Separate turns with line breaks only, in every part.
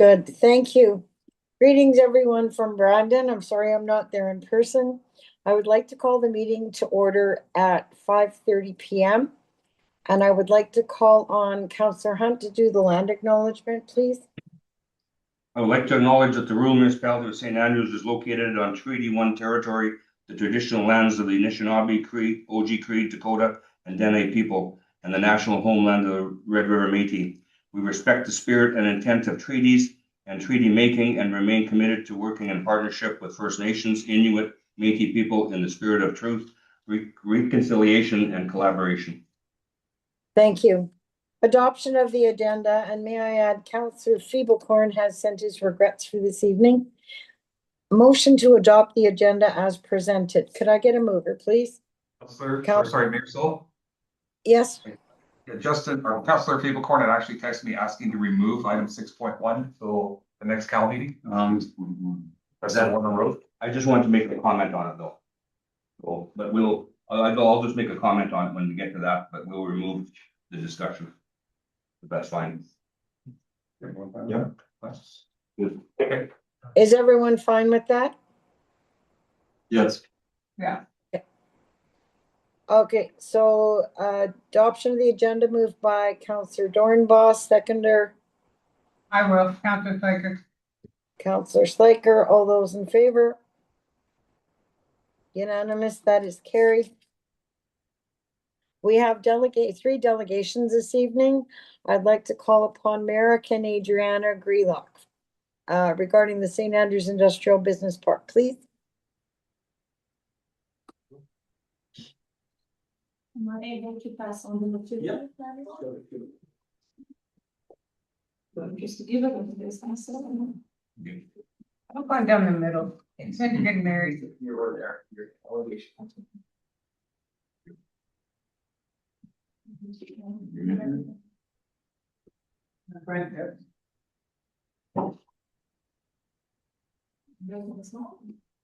Good, thank you. Greetings, everyone from Brandon. I'm sorry I'm not there in person. I would like to call the meeting to order at 5:30 p.m. And I would like to call on Councillor Hunt to do the land acknowledgement, please.
I would like to acknowledge that the rural municipality of St. Andrews is located on Treaty 1 territory, the traditional lands of the Anishinaabe, Cree, Oji-Cree, Dakota, and Dene people, and the national homeland of the Red River Métis. We respect the spirit and intent of treaties and treaty making and remain committed to working in partnership with First Nations, Inuit, Métis people in the spirit of truth, reconciliation, and collaboration.
Thank you. Adoption of the agenda, and may I add, Councillor Feeblecorn has sent his regrets for this evening. Motion to adopt the agenda as presented. Could I get a mover, please?
Sorry, Mayor Sol.
Yes.
Yeah, Justin or Councillor Feeblecorn had actually texted me asking to remove item 6.1 till the next Cal meeting. That's that one on the road.
I just wanted to make a comment on it though. So, but I'll just make a comment on it when we get to that, but we'll remove the discussion. That's fine.
Yeah.
Good.
Okay.
Is everyone fine with that?
Yes.
Yeah. Okay, so adoption of the agenda moved by Councillor Dornbos, seconder.
I will, Councillor Slaker.
Councillor Slaker, all those in favor? Unanimous, that is carried. We have three delegations this evening. I'd like to call upon Merrick and Adriana Greelock regarding the St. Andrews Industrial Business Park, please.
Am I able to pass on the material? Just to give it a business.
I'm going down the middle. It's when you're getting married.
You were there. Your elevation.
Right there.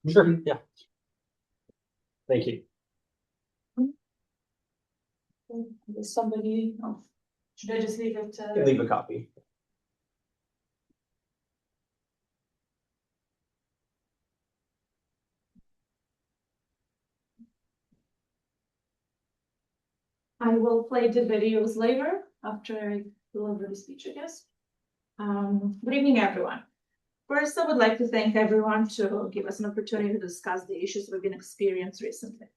Sure, yeah. Thank you.
Does somebody, should I just leave it?
Leave a copy.
I will play the videos later after I deliver the speech, I guess. Good evening, everyone. First, I would like to thank everyone to give us an opportunity to discuss the issues we've been experiencing recently.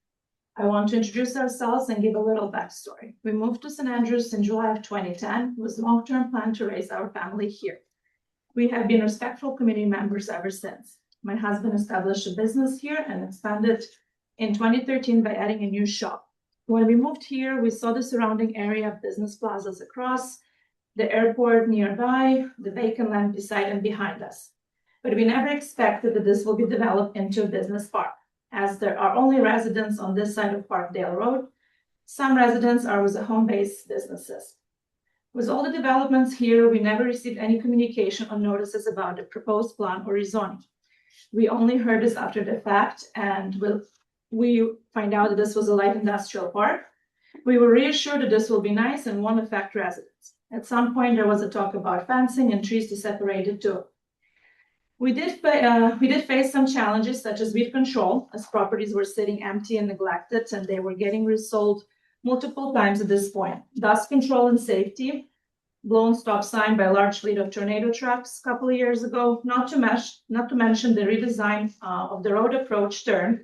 I want to introduce ourselves and give a little backstory. We moved to St. Andrews in July of 2010 with a long-term plan to raise our family here. We have been respectful community members ever since. My husband established a business here and expanded in 2013 by adding a new shop. When we moved here, we saw the surrounding area of business plazas across, the airport nearby, the vacant land beside and behind us. But we never expected that this will be developed into a business park, as there are only residents on this side of Parkdale Road. Some residents are with the home-based businesses. With all the developments here, we never received any communication or notices about the proposed plan or rezoning. We only heard this after the fact, and we find out that this was a light industrial park. We were reassured that this will be nice and won't affect residents. At some point, there was a talk about fencing and trees to separate the two. We did face some challenges such as weed control, as properties were sitting empty and neglected, and they were getting resold multiple times at this point. Dust control and safety, blown stop sign by a large fleet of tornado trucks a couple of years ago, not to mention the redesign of the road approach turn,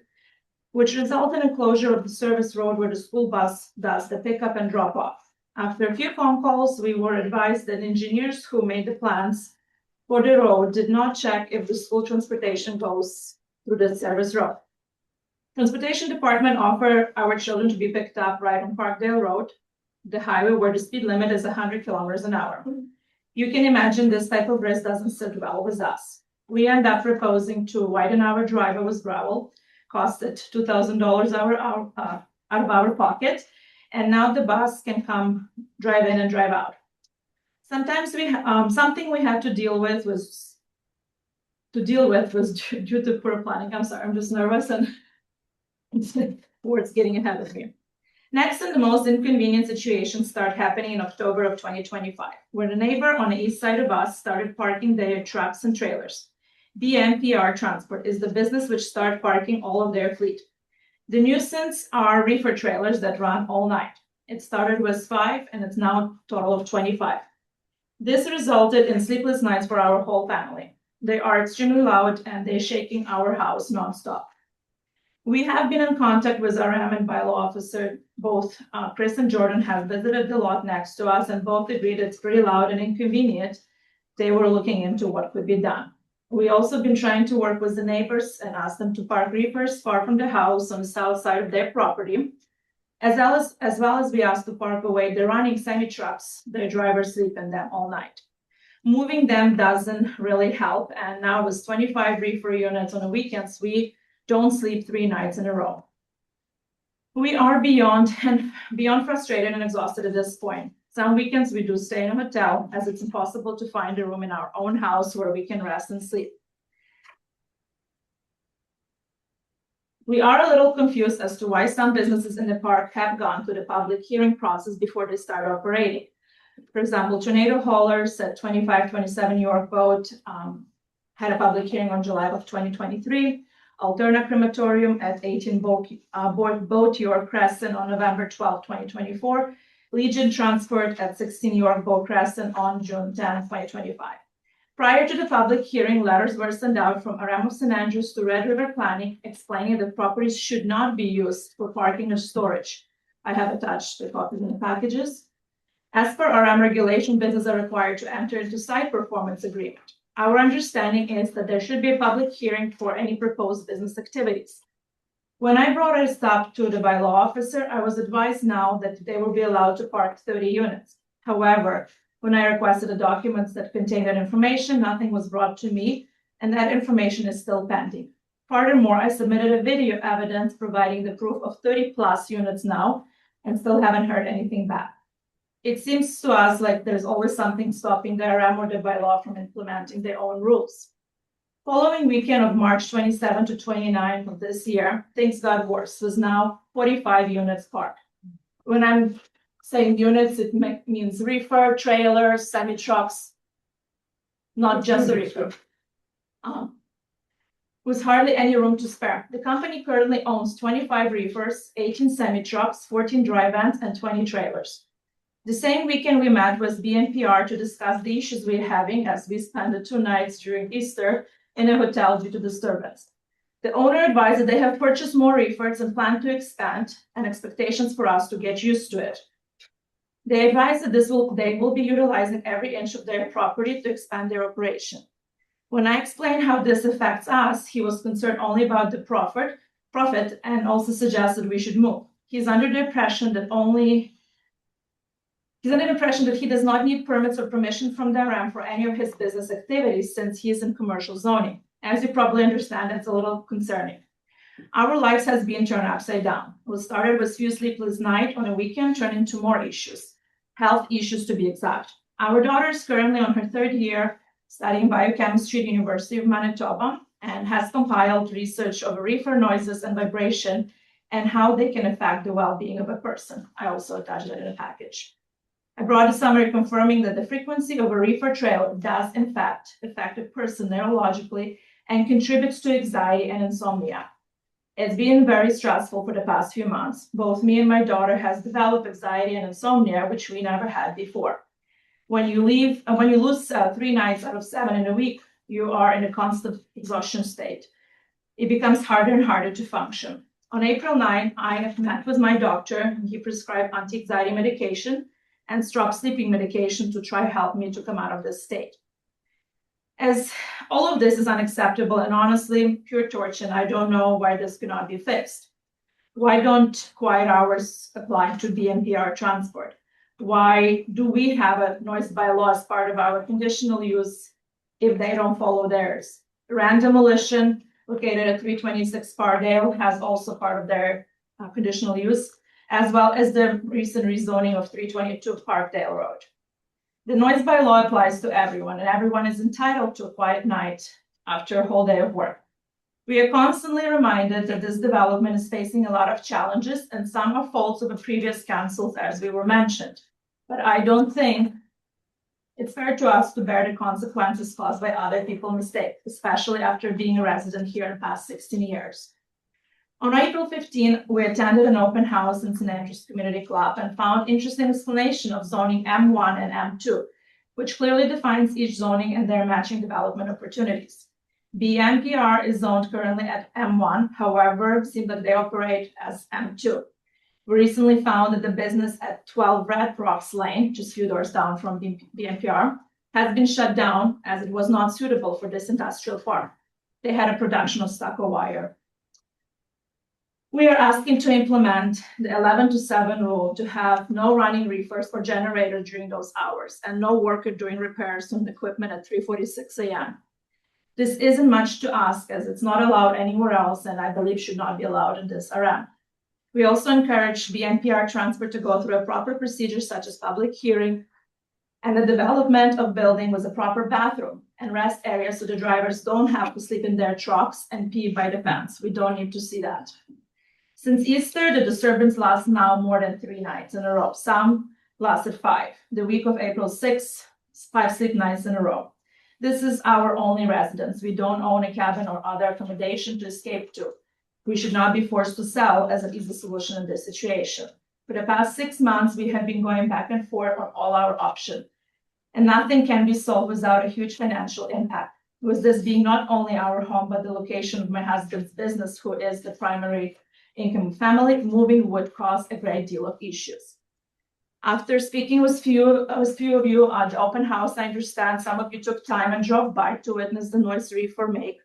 which resulted in closure of the service road where the school bus does the pickup and drop off. After a few phone calls, we were advised that engineers who made the plans for the road did not check if the school transportation goes through the service road. Transportation department offered our children to be picked up right on Parkdale Road, the highway where the speed limit is 100 kilometers an hour. You can imagine this type of risk doesn't sit well with us. We end up proposing to widen our driveway with gravel, costed $2,000 out of our pocket, and now the bus can come drive in and drive out. Sometimes something we had to deal with was due to poor planning. I'm sorry, I'm just nervous and words getting ahead of me. Next, and the most inconvenient situations start happening in October of 2025, where a neighbor on the east side of us started parking their trucks and trailers. BNPR Transport is the business which started parking all of their fleet. The nuisance are reefer trailers that run all night. It started with 5 and it's now a total of 25. This resulted in sleepless nights for our whole family. They are extremely loud and they're shaking our house nonstop. We have been in contact with RM and bylaw officer. Both Chris and Jordan have visited the lot next to us and both agreed it's pretty loud and inconvenient. They were looking into what could be done. We also been trying to work with the neighbors and ask them to park reefers far from the house on the south side of their property. As well as we asked to park away the running semi-trucks, their drivers sleep in them all night. Moving them doesn't really help, and now with 25 reefer units on the weekends, we don't sleep 3 nights in a row. We are beyond frustrated and exhausted at this point. Some weekends we do stay in a hotel, as it's impossible to find a room in our own house where we can rest and sleep. We are a little confused as to why some businesses in the park have gone through the public hearing process before they start operating. For example, Tornado Haulers at 2527 York Boat had a public hearing on July of 2023. Alterna Crematorium at 18 Boat York Crescent on November 12, 2024. Legion Transport at 16 York Boat Crescent on June 10, 2025. Prior to the public hearing, letters were sent out from RM of St. Andrews to Red River Planning explaining that properties should not be used for parking or storage. I have attached the copies in the packages. As per RM regulation, businesses are required to enter into site performance agreement. Our understanding is that there should be a public hearing for any proposed business activities. When I brought this up to the bylaw officer, I was advised now that they will be allowed to park 30 units. However, when I requested the documents that contain that information, nothing was brought to me, and that information is still pending. Furthermore, I submitted a video evidence providing the proof of 30 plus units now, and still haven't heard anything back. It seems to us like there's always something stopping the RM or the bylaw from implementing their own rules. Following weekend of March 27 to 29 of this year, things got worse. There's now 45 units parked. When I'm saying units, it means reefer, trailers, semi-trucks, not just a reefer. With hardly any room to spare. The company currently owns 25 reefers, 18 semi-trucks, 14 dry vans, and 20 trailers. The same weekend we met with BNPR to discuss the issues we're having as we spent the 2 nights during Easter in a hotel due to disturbance. The owner advised that they have purchased more reefers and plan to expand, and expectations for us to get used to it. They advised that they will be utilizing every inch of their property to expand their operation. When I explained how this affects us, he was concerned only about the profit and also suggested we should move. He's under the impression that he does not need permits or permission from the RM for any of his business activities since he is in commercial zoning. As you probably understand, it's a little concerning. Our lives has been turned upside down. What started with few sleepless nights on a weekend turned into more issues, health issues to be exact. Our daughter is currently on her 3rd year studying biochemistry at the University of Manitoba and has compiled research over reefer noises and vibration and how they can affect the well-being of a person. I also attached it in a package. I brought a summary confirming that the frequency of a reefer trail does in fact affect a person neurologically and contributes to anxiety and insomnia. It's been very stressful for the past few months. Both me and my daughter has developed anxiety and insomnia, which we never had before. When you lose 3 nights out of 7 in a week, you are in a constant exhaustion state. It becomes harder and harder to function. On April 9, I met with my doctor and he prescribed anti-anxiety medication and strop sleeping medication to try help me to come out of this state. As all of this is unacceptable and honestly pure torture, and I don't know why this cannot be fixed. Why don't quiet hours apply to BNPR Transport? Why do we have a noise bylaw as part of our conditional use if they don't follow theirs? Rand Demolition, located at 326 Pardale, has also part of their conditional use, as well as the recent rezoning of 322 Parkdale Road. The noise bylaw applies to everyone, and everyone is entitled to a quiet night after a whole day of work. We are constantly reminded that this development is facing a lot of challenges, and some are faults of the previous councils, as we were mentioned. But I don't think it's fair to us to bear the consequences caused by other people's mistakes, especially after being a resident here in the past 16 years. On April 15, we attended an open house in St. Andrews Community Club and found interesting explanation of zoning M1 and M2, which clearly defines each zoning and their matching development opportunities. BNPR is zoned currently at M1, however, it seems that they operate as M2. We recently found that the business at 12 Red Rocks Lane, just a few doors down from BNPR, has been shut down as it was not suitable for this industrial park. They had a production of stucco wire. We are asking to implement the 11 to 7 rule to have no running reefers or generators during those hours and no worker doing repairs on the equipment at 3:46 a.m. This isn't much to ask as it's not allowed anywhere else and I believe should not be allowed in this RM. We also encourage BNPR transfer to go through a proper procedure such as public hearing and the development of building with a proper bathroom and rest area so the drivers don't have to sleep in their trucks and pee by the fence. We don't need to see that. Since Easter, the disturbance lasts now more than 3 nights in a row. Some lasted 5. The week of April 6, 5 sleep nights in a row. This is our only residence. We don't own a cabin or other accommodation to escape to. We should not be forced to sell as an easy solution in this situation. For the past 6 months, we have been going back and forth on all our options, and nothing can be solved without a huge financial impact. With this being not only our home, but the location of my husband's business, who is the primary income family, moving would cause a great deal of issues. After speaking with few of you at the open house, I understand some of you took time and drove by to witness the noise reefer make.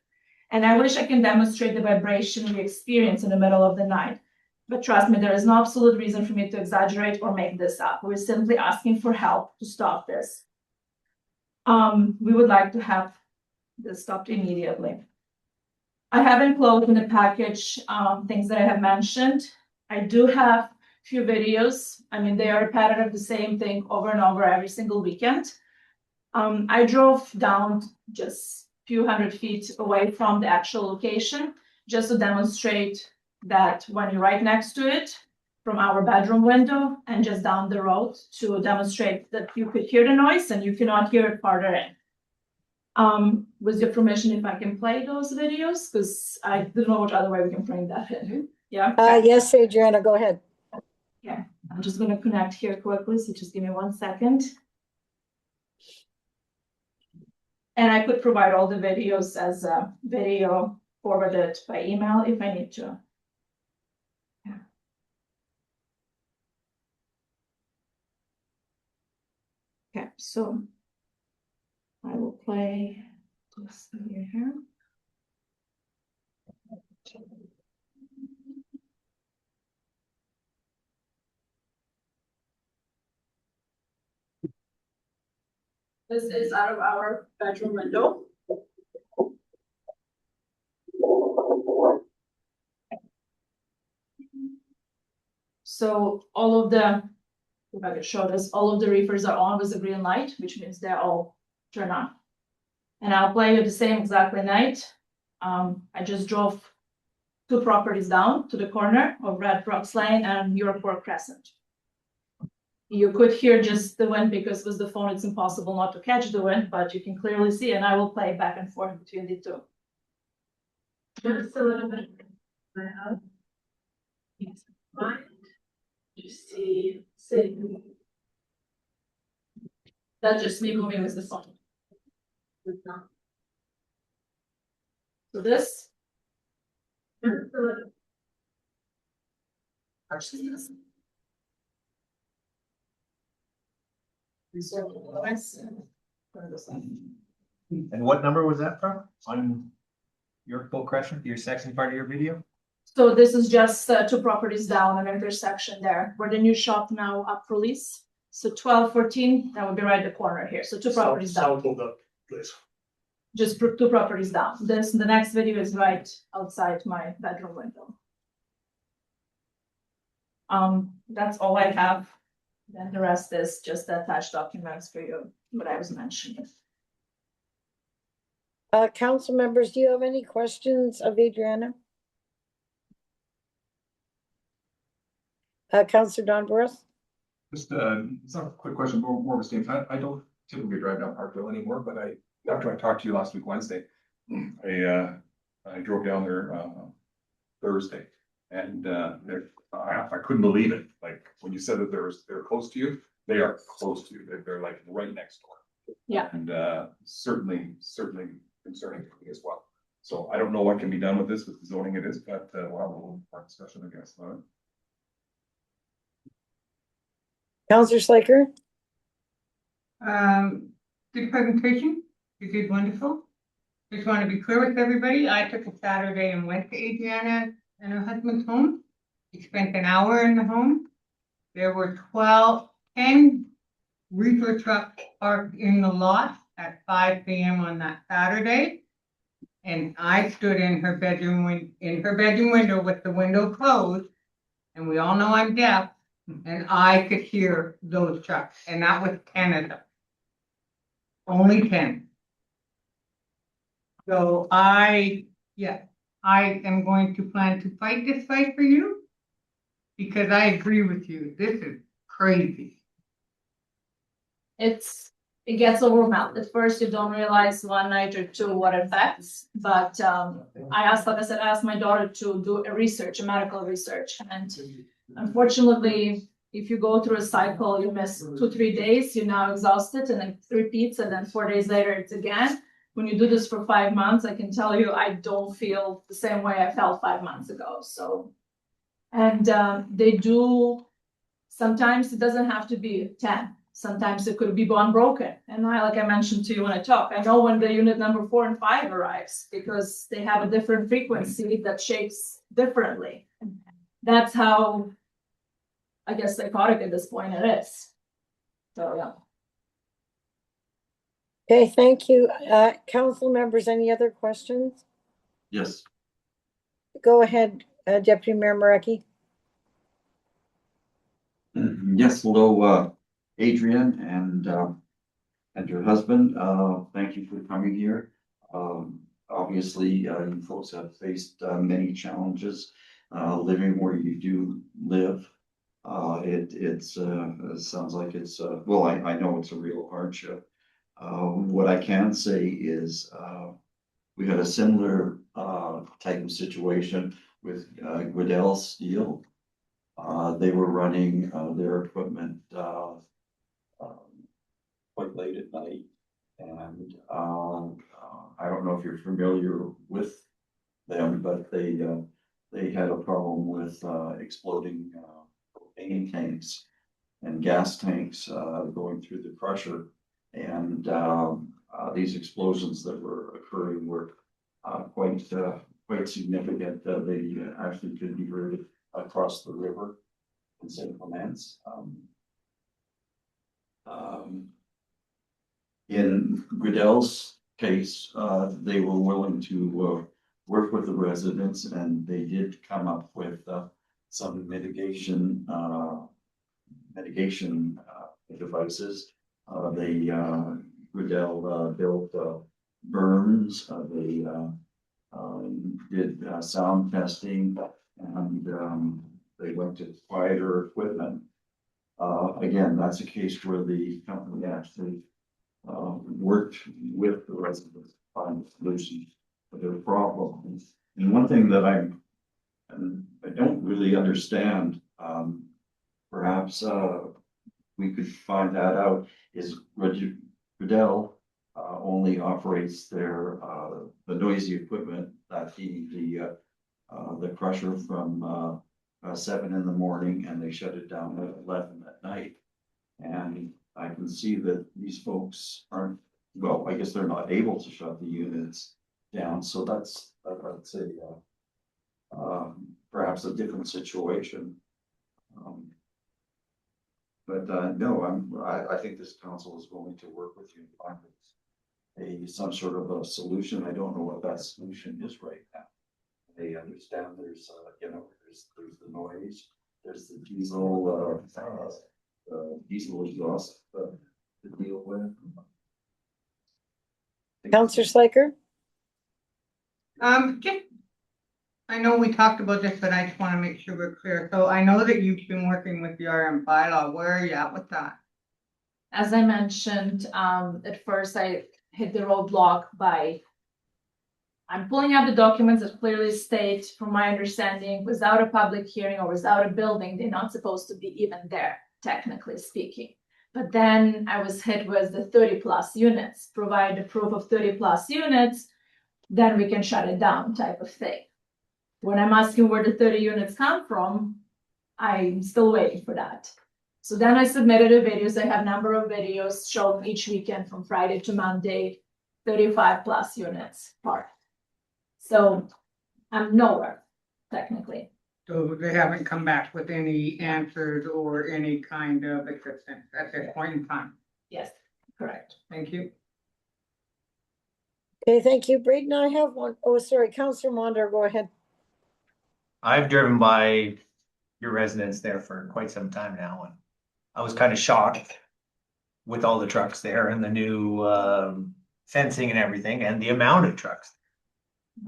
And I wish I can demonstrate the vibration we experience in the middle of the night. But trust me, there is no absolute reason for me to exaggerate or make this up. We're simply asking for help to stop this. We would like to have this stopped immediately. I have enclosed in the package things that I have mentioned. I do have a few videos. I mean, they are repetitive, the same thing over and over every single weekend. I drove down just a few hundred feet away from the actual location just to demonstrate that when you're right next to it from our bedroom window and just down the road to demonstrate that you could hear the noise and you cannot hear it farther in. With your permission, if I can play those videos, because I don't know what other way we can bring that in. Yeah.
Yes, Adriana, go ahead.
Yeah, I'm just going to connect here quickly, so just give me 1 second. And I could provide all the videos as a video forwarded by email if I need to. Yeah. Okay, so I will play this video here. This is out of our bedroom window. So all of the, if I could show this, all of the reefers are on with a green light, which means they're all turned on. And I'll play you the same exactly night. I just drove 2 properties down to the corner of Red Rocks Lane and York Crescent. You could hear just the wind because with the phone it's impossible not to catch the wind, but you can clearly see, and I will play back and forth between the two. Just a little bit. Yes, mind. You see. That's just me moving with the phone. So this. Actually, yes.
And what number was that from? On Yorkville Crescent, your section part of your video?
So this is just 2 properties down, an intersection there, where the new shop now up for lease. So 1214, that would be right at the corner here. So 2 properties down.
South of the place.
Just 2 properties down. The next video is right outside my bedroom window. That's all I have. Then the rest is just the attached documents for you, what I was mentioning.
Council members, do you have any questions of Adriana? Councillor Don Burris?
Just, it's not a quick question, more of a statement. I don't typically drive down Parkville anymore, but after I talked to you last week, Wednesday, I drove down there, Thursday. And, I couldn't believe it. Like, when you said that they're close to you, they are close to you. They're like right next door.
Yeah.
And, certainly concerning for me as well. So I don't know what can be done with this, with the zoning it is, but, we'll have a little more discussion, I guess.
Councillor Slaker?
Good presentation. You did wonderful. Just want to be clear with everybody. I took a Saturday and went to Adriana and her husband's home. We spent an hour in the home. There were 10 reefer trucks parked in the lot at 5 p.m. on that Saturday. And I stood in her bedroom window with the window closed. And we all know I'm deaf. And I could hear those trucks, and that was 10 of them. Only 10. So I am going to plan to fight this fight for you, because I agree with you. This is crazy.
It gets overwhelmed. At first, you don't realize one night or two what it affects. But I asked my daughter to do a medical research. And unfortunately, if you go through a cycle, you miss 2-3 days, you're now exhausted, and it repeats, and then 4 days later, it's again. When you do this for 5 months, I can tell you, I don't feel the same way I felt 5 months ago. So, and they do, sometimes it doesn't have to be 10. Sometimes it could be one broken. And like I mentioned to you when I talk, I know when the unit number 4 and 5 arrives, because they have a different frequency that shakes differently. That's how, I guess, psychotic at this point it is. So, yeah.
Okay, thank you. Council members, any other questions?
Yes,
Go ahead, Deputy Mayor Marecki.
yes, hello, Adrian and your husband, thank you for coming here. Obviously, you folks have faced many challenges, living where you do live. It sounds like it's, well, I know it's a real hardship. What I can say is, we had a similar type of situation with Gradell Steel. They were running their equipment quite late at night. And I don't know if you're familiar with them, but they had a problem with exploding propane tanks and gas tanks going through the crusher. And these explosions that were occurring were quite significant. They actually could be heard across the river in St. Clements. In Gradell's case, they were willing to work with the residents, and they did come up with some mitigation devices. Gradell built berms. They did sound testing, and they went to quieter equipment. Again, that's a case where the company actually worked with the residents to find solutions for their problems. And one thing that I don't really understand, perhaps we could find that out, is Gradell only operates their the noisy equipment that the crusher from 7 in the morning, and they shut it down at 11 at night. And I can see that these folks aren't, well, I guess they're not able to shut the units down. So that's, I'd say, perhaps a different situation. But no, I think this council is willing to work with you to find some sort of a solution. I don't know what that solution is right now. They understand there's there's the noise, there's the diesel exhaust to deal with.
Councillor Slaker?
Just, I know we talked about this, but I just wanna make sure we're clear. So I know that you've been working with the RM bylaw. Where are you at with that?
As I mentioned, at first I hit the roadblock by. I'm pulling out the documents that clearly state, from my understanding, without a public hearing or without a building, they're not supposed to be even there, technically speaking. But then I was hit with the 30+ units, provide the proof of 30+ units, then we can shut it down type of thing. When I'm asking where the 30 units come from, I'm still waiting for that. So then I submitted the videos. I have number of videos shown each weekend from Friday to Monday, 35+ units parked. So I'm nowhere, technically.
So they haven't come back with any answers or any kind of assistance at this point in time.
Yes, correct.
Thank you.
Okay, thank you. Braden, I have one. Oh, sorry, Councillor Mondar, go ahead.
I've driven by your residence there for quite some time now, and I was kind of shocked with all the trucks there and the new fencing and everything, and the amount of trucks.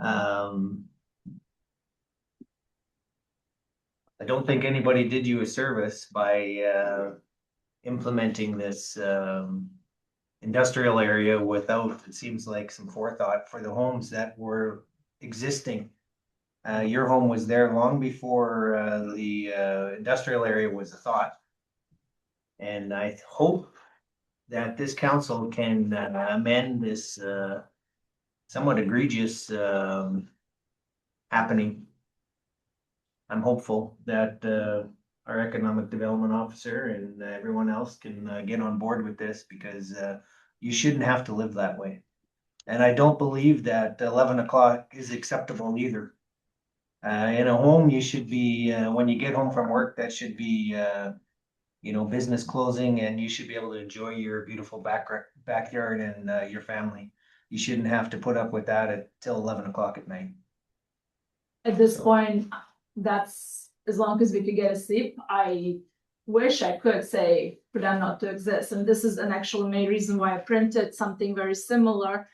I don't think anybody did you a service by implementing this industrial area without, it seems like, some forethought for the homes that were existing. Your home was there long before the industrial area was a thought. And I hope that this council can amend this somewhat egregious happening. I'm hopeful that our economic development officer and everyone else can get on board with this, because you shouldn't have to live that way. And I don't believe that 11 o'clock is acceptable either. In a home, you should be, when you get home from work, that should be, business closing, and you should be able to enjoy your beautiful backyard and your family. You shouldn't have to put up with that until 11 o'clock at night.
At this
So-
point, that's as long as we could get a sleep. I wish I could say for them not to exist. And this is an actual main reason why I printed something very similar.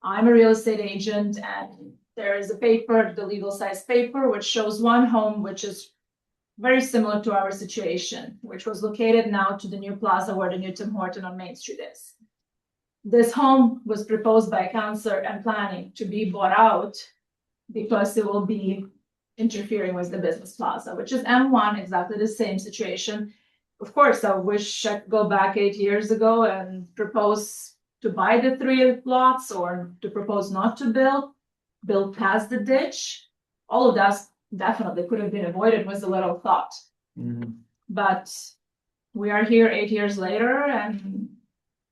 I'm a real estate agent, and there is a paper, the legal size paper, which shows one home which is very similar to our situation, which was located now to the new plaza where the new Tim Horton on Main Street is. This home was proposed by council and planning to be bought out because it will be interfering with the business plaza, which is M1, exactly the same situation. Of course, I wish I could go back 8 years ago and propose to buy the 3 lots, or to propose not to build past the ditch. All of that definitely could have been avoided with a little thought. But we are here 8 years later, and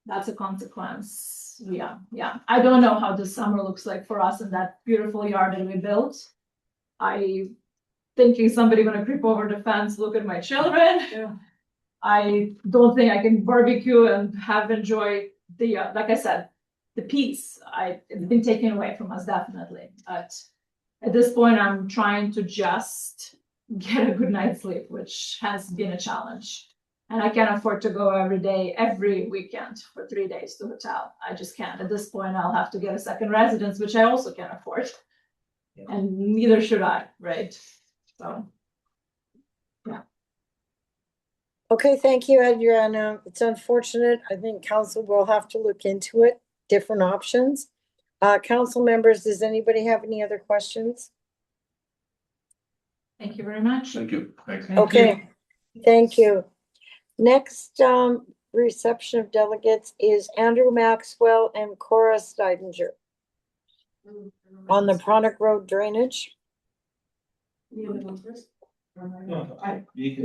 that's a consequence. Yeah. I don't know how the summer looks like for us in that beautiful yard that we built. I thinking somebody gonna creep over the fence, look at my children. I don't think I can barbecue and have enjoy the, like I said, the peace. It's been taken away from us, definitely. But at this point, I'm trying to just get a good night's sleep, which has been a challenge. And I can't afford to go every day, every weekend for 3 days to hotel. I just can't. At this point, I'll have to get a second residence, which I also can't afford.
Yeah.
And neither should I, right? So.
Okay, thank you, Adriana. It's unfortunate. I think council will have to look into it, different options. Council members, does anybody have any other questions?
Thank you very much.
Thank you.
Thanks.
Thank you.
Okay, thank you. Next, reception of delegates is Andrew Maxwell and Cora Steidinger on the Pronic Road drainage.
You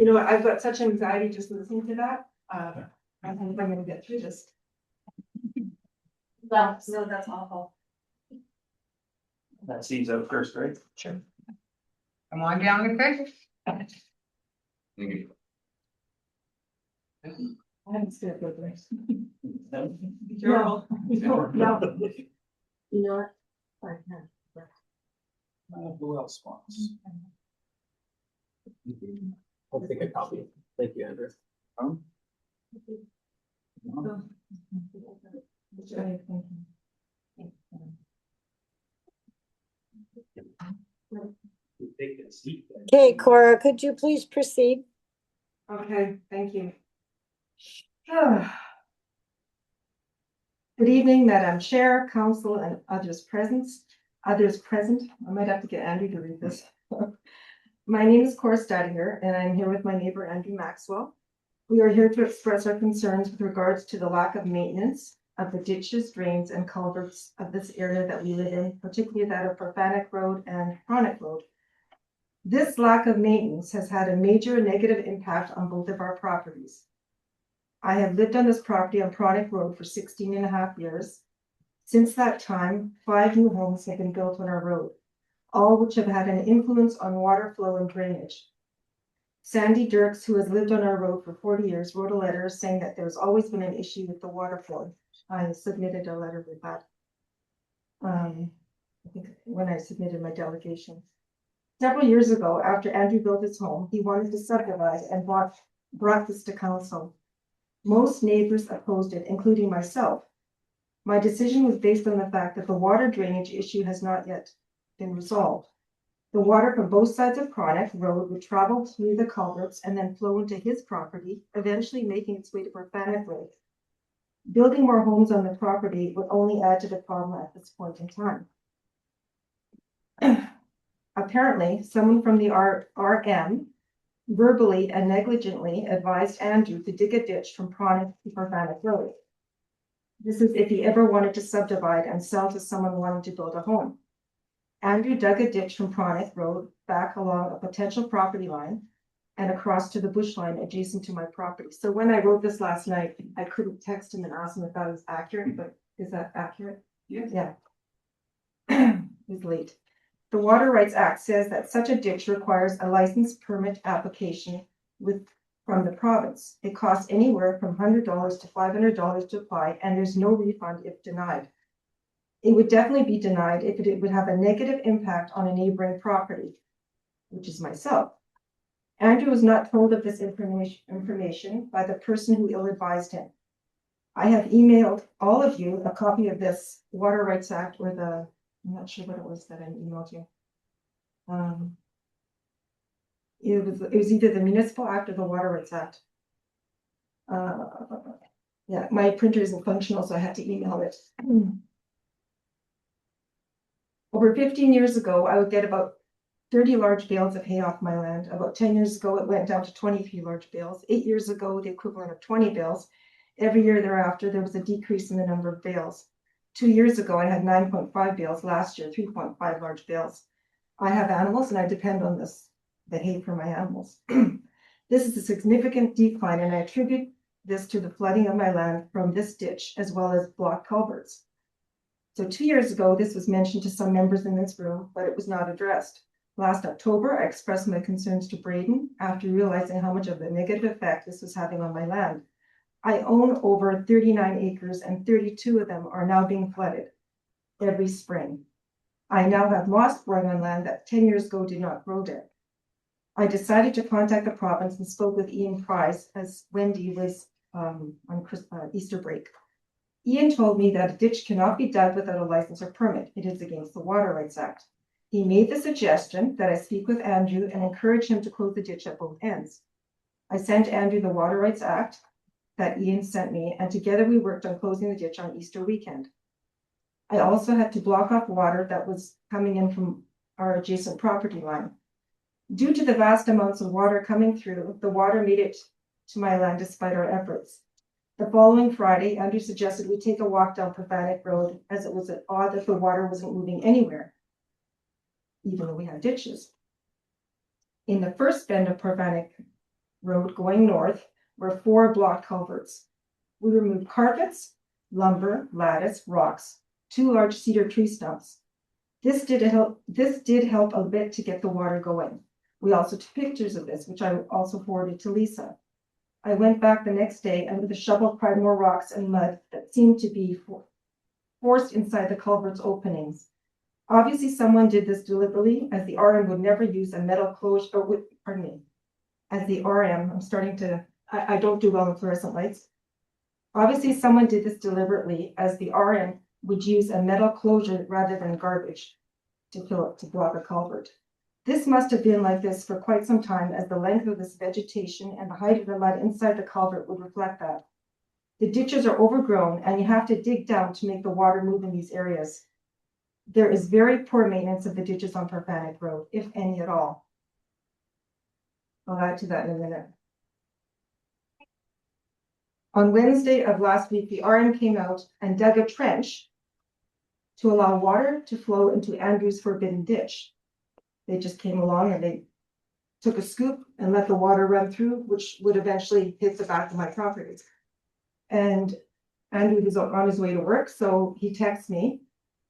know what, I've got such anxiety just listening to that, I think I'm gonna get through this.
Well, so that's awful.
That seems out first, right? Sure.
Come on down the fence.
Thank you.
I haven't skipped good things.
Carol.
No. You know what? I can't.
Who else wants? I'll take a copy. Thank you, Andrew.
Okay, Cora, could you please proceed?
Okay, thank you. Good evening, Madam Chair, Council, and others present. I might have to get Andrew to read this. My name is Cora Stadiger, and I'm here with my neighbor Andrew Maxwell. We are here to express our concerns with regards to the lack of maintenance of the ditches, drains, and culverts of this area that we live in, particularly that of Profanic Road and Chronic Road. This lack of maintenance has had a major negative impact on both of our properties. I have lived on this property on Chronic Road for 16 and a half years. Since that time, 5 new homes have been built on our road, all which have had an influence on water flow and drainage. Sandy Dirks, who has lived on our road for 40 years, wrote a letter saying that there's always been an issue with the water flow. I submitted a letter with that. I think when I submitted my delegation. Several years ago, after Andrew built his home, he wanted to subdivide and brought this to council. Most neighbors opposed it, including myself. My decision was based on the fact that the water drainage issue has not yet been resolved. The water from both sides of Chronic Road would travel through the culverts and then flow into his property, eventually making its way to Profanic Road. Building more homes on the property would only add to the problem at this point in time. Apparently, someone from the RM verbally and negligently advised Andrew to dig a ditch from Chronic to Profanic Road. This is if he ever wanted to subdivide and sell to someone wanting to build a home. Andrew dug a ditch from Chronic Road back along a potential property line and across to the bush line adjacent to my property. So when I wrote this last night, I couldn't text him and ask him if that was accurate, but is that accurate?
Yes.
Yeah. It's late. The Water Rights Act says that such a ditch requires a license permit application from the province. It costs anywhere from $100 to $500 to apply, and there's no refund if denied. It would definitely be denied if it would have a negative impact on a neighboring property, which is myself. Andrew was not told of this information by the person who ill-advised him. I have emailed all of you a copy of this Water Rights Act, or I'm not sure what it was that I emailed you. It was either the Municipal Act or the Water Rights Act. Yeah, my printer isn't functional, so I had to email it. Over 15 years ago, I would get about 30 large bales of hay off my land. About 10 years ago, it went down to 23 large bales. 8 years ago, the equivalent of 20 bales. Every year thereafter, there was a decrease in the number of bales. 2 years ago, I had 9.5 bales. Last year, 3.5 large bales. I have animals and I depend on the hay for my animals. This is a significant decline, and I attribute this to the flooding of my land from this ditch, as well as blocked culverts. So 2 years ago, this was mentioned to some members in this room, but it was not addressed. Last October, I expressed my concerns to Braden after realizing how much of a negative effect this was having on my land. I own over 39 acres, and 32 of them are now being flooded every spring. I now have moss growing on land that 10 years ago did not grow there. I decided to contact the province and spoke with Ian Price as Wendy was on Easter break. Ian told me that a ditch cannot be dug without a license or permit. It is against the Water Rights Act. He made the suggestion that I speak with Andrew and encourage him to close the ditch at both ends. I sent Andrew the Water Rights Act that Ian sent me, and together we worked on closing the ditch on Easter weekend. I also had to block off water that was coming in from our adjacent property line. Due to the vast amounts of water coming through, the water made it to my land despite our efforts. The following Friday, Andrew suggested we take a walk down Profanic Road, as it was odd that the water wasn't moving anywhere, even though we had ditches. In the first bend of Profanic Road going north were 4 blocked culverts. We removed carpets, lumber, lattice, rocks, 2 large cedar tree stumps. This did help a bit to get the water going. We also took pictures of this, which I also forwarded to Lisa. I went back the next day and with a shovel pried more rocks and mud that seemed to be forced inside the culvert's openings. Obviously, someone did this deliberately, as the RM would never use a metal closure, as the RM, I don't do well in fluorescent lights. Obviously, someone did this deliberately, as the RM would use a metal closure rather than garbage to block a culvert. This must have been like this for quite some time, as the length of this vegetation and the height of the mud inside the culvert would reflect that. The ditches are overgrown and you have to dig down to make the water move in these areas. There is very poor maintenance of the ditches on Parfanic Road, if any at all. I'll add to that in a minute. On Wednesday of last week, the RM came out and dug a trench to allow water to flow into Andrew's forbidden ditch. They just came along and they took a scoop and let the water run through, which would eventually hit the back of my property. And Andrew was on his way to work, so he texted me.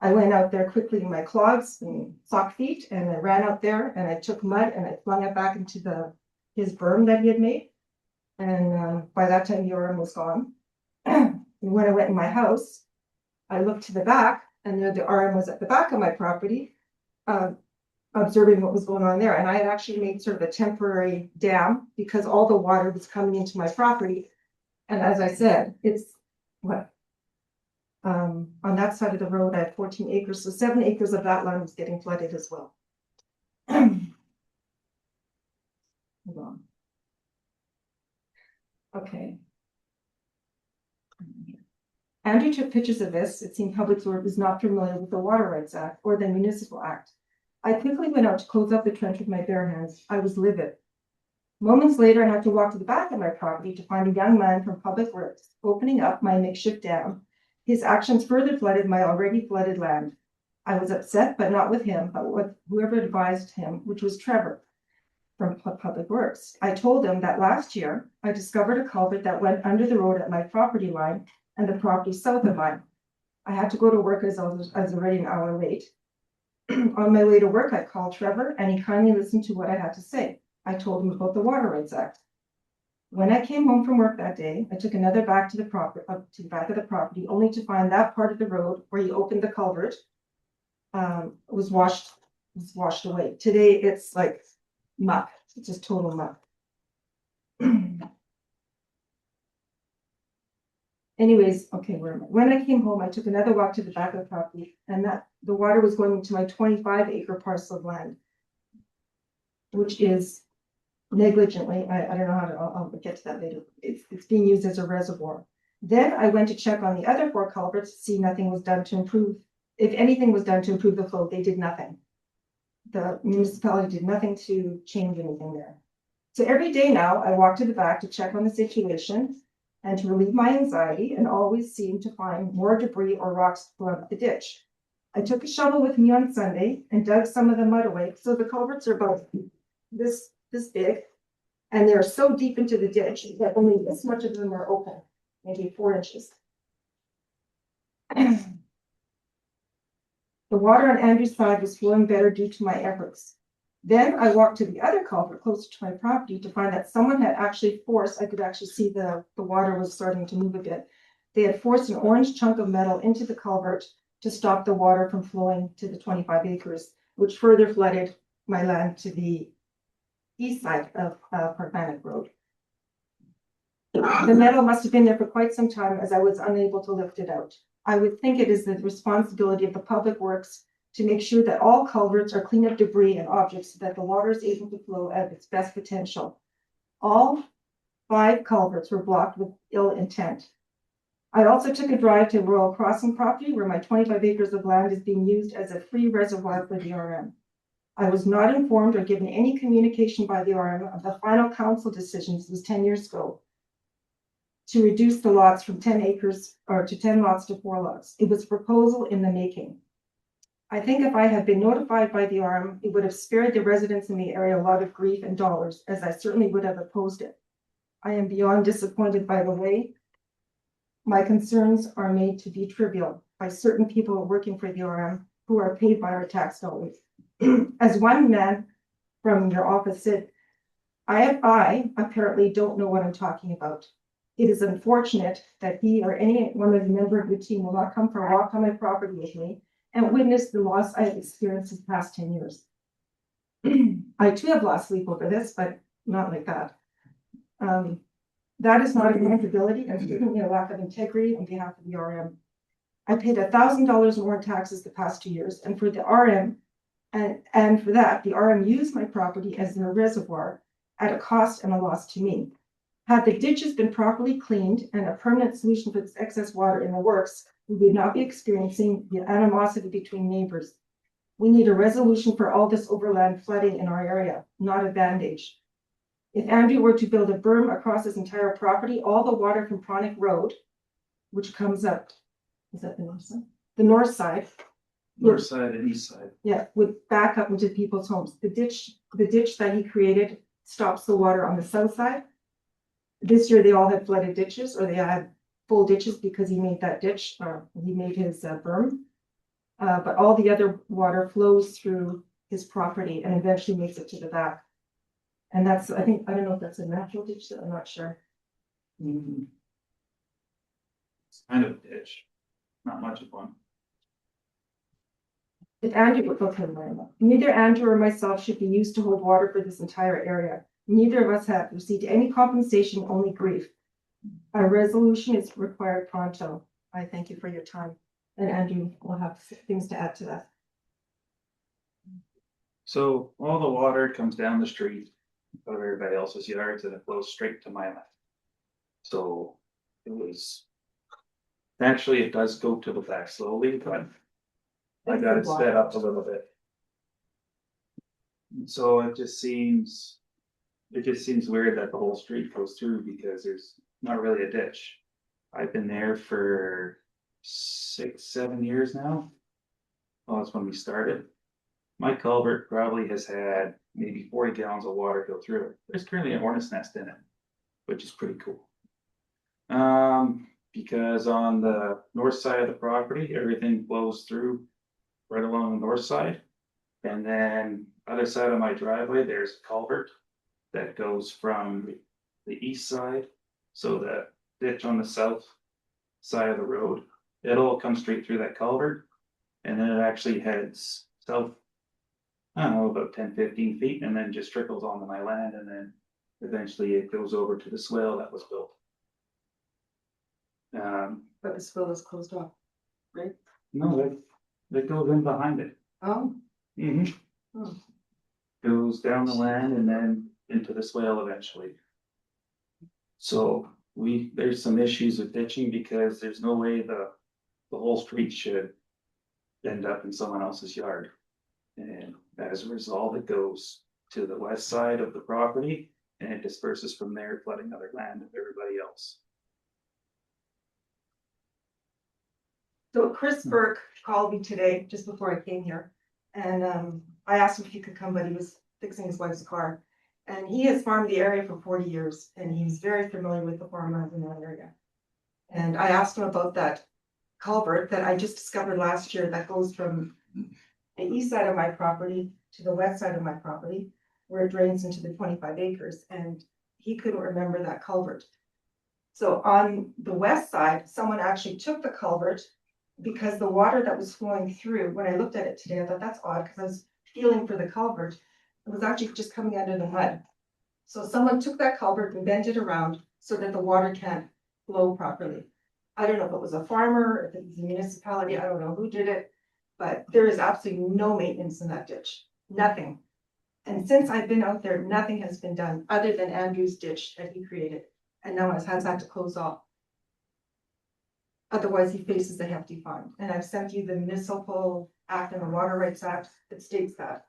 I went out there quickly in my clogs and sock feet, and I ran out there and I took mud and I flung it back into his berm that he had made. And by that time, the RM was gone. And when I went in my house, I looked to the back, and there the RM was at the back of my property, observing what was going on there. And I had actually made sort of a temporary dam because all the water was coming into my property. And as I said, it's what? On that side of the road, I had 14 acres, so 7 acres of that land was getting flooded as well. Hold on. Okay. Andrew took pictures of this. It seemed Public Works was not familiar with the Water Rights Act or the Municipal Act. I quickly went out to close up the trench with my bare hands. I was livid. Moments later, I had to walk to the back of my property to find a young man from Public Works opening up my makeshift dam. His actions further flooded my already flooded land. I was upset, but not with him, but with whoever advised him, which was Trevor from Public Works. I told him that last year, I discovered a culvert that went under the road at my property line and the property south of mine. I had to go to work as I was already an hour late. On my way to work, I called Trevor and he kindly listened to what I had to say. I told him about the Water Rights Act. When I came home from work that day, I took another back to the back of the property, only to find that part of the road where he opened the culvert was washed away. Today, it's like muck. It's just total muck. Anyways, okay, where am I? When I came home, I took another walk to the back of the property, and that the water was going into my 25-acre parcel of land, which is negligently, I don't know how to, I'll get to that later. It's being used as a reservoir. Then I went to check on the other 4 culverts to see nothing was done to improve. If anything was done to improve the flow, they did nothing. The municipality did nothing to change anything there. So every day now, I walk to the back to check on the situation and to relieve my anxiety, and always seem to find more debris or rocks throughout the ditch. I took a shovel with me on Sunday and dug some of the mud away. So the culverts are about this big, and they're so deep into the ditch that only this much of them are open, maybe 4 inches. The water on Andrew's side was flowing better due to my efforts. Then I walked to the other culvert closer to my property to find that someone had actually forced, I could actually see the water was starting to move a bit. They had forced an orange chunk of metal into the culvert to stop the water from flowing to the 25 acres, which further flooded my land to the east side of Parfanic Road. The metal must have been there for quite some time, as I was unable to lift it out. I would think it is the responsibility of the Public Works to make sure that all culverts are clean of debris and objects so that the water is able to flow at its best potential. All 5 culverts were blocked with ill intent. I also took a drive to Royal Crossing property, where my 25 acres of land is being used as a free reservoir for the RM. I was not informed or given any communication by the RM of the final council decisions. It was 10 years ago, to reduce the lots from 10 acres or to 10 lots to 4 lots. It was a proposal in the making. I think if I had been notified by the RM, it would have spared the residents in the area a lot of grief and dollars, as I certainly would have opposed it. I am beyond disappointed by the way my concerns are made to be trivial by certain people working for the RM who are paid by our tax dollars. As one man from your office said, I apparently don't know what I'm talking about. It is unfortunate that he or any one of the members of the team will not come for a walk on my property with me and witness the loss I have experienced in the past 10 years. I too have lost sleep over this, but not like that. That is not accountability and certainly a lack of integrity on behalf of the RM. I paid $1,000 more in taxes the past 2 years, and for the RM And for that, the RM used my property as a reservoir at a cost and a loss to me. Had the ditches been properly cleaned and a permanent solution for this excess water in the works, we would not be experiencing the animosity between neighbors. We need a resolution for all this overland flooding in our area, not a bandage. If Andrew were to build a berm across his entire property, all the water from Pronic Road, which comes up, is that the north side? The north side.
North side and east side.
Yeah, would back up into people's homes. The ditch that he created stops the water on the south side. This year, they all had flooded ditches, or they had full ditches because he made that ditch, or he made his berm. But all the other water flows through his property and eventually makes it to the back. And that's, I think, I don't know if that's a natural ditch, I'm not sure.
It's kind of a ditch, not much of one.
If Andrew would look at neither Andrew or myself should be used to hold water for this entire area. Neither of us have received any compensation, only grief. A resolution is required pronto. I thank you for your time. And Andrew will have things to add to that.
So all the water comes down the street, out of everybody else's yards, and it flows straight to my land. So it was, actually, it does go to the back slowly, but I got it sped up a little bit. So it just seems weird that the whole street goes through because there's not really a ditch. I've been there for 6-7 years now. Well, that's when we started. My culvert probably has had maybe 40 gallons of water go through it. There's currently an hornet's nest in it, which is pretty cool. Because on the north side of the property, everything flows through right along the north side. And then other side of my driveway, there's a culvert that goes from the east side. So the ditch on the south side of the road, it'll come straight through that culvert. And then it actually heads south, I don't know, about 10-15 feet, and then just trickles onto my land. And then eventually it goes over to the swale that was built.
But the swale is closed off, right?
No, that goes in behind it.
Oh. Oh.
Goes down the land and then into the swale eventually. So there's some issues with ditching because there's no way the whole street should end up in someone else's yard. And as a result, it goes to the west side of the property and it disperses from there, flooding other land of everybody else.
So Chris Burke called me today, just before I came here, and I asked him if he could come, but he was fixing his wife's car. And he has farmed the area for 40 years, and he's very familiar with the farmlands in that area. And I asked him about that culvert that I just discovered last year that goes from the east side of my property to the west side of my property, where it drains into the 25 acres, and he couldn't remember that culvert. So on the west side, someone actually took the culvert because the water that was flowing through, when I looked at it today, I thought that's odd because I was feeling for the culvert. It was actually just coming under the mud. So someone took that culvert and bent it around so that the water can't flow properly. I don't know if it was a farmer, if it was a municipality, I don't know who did it, but there is absolutely no maintenance in that ditch, nothing. And since I've been out there, nothing has been done other than Andrew's ditch that he created. And now it has had to close off. Otherwise, he faces a hefty fine. And I've sent you the Municipal Act and the Water Rights Act that states that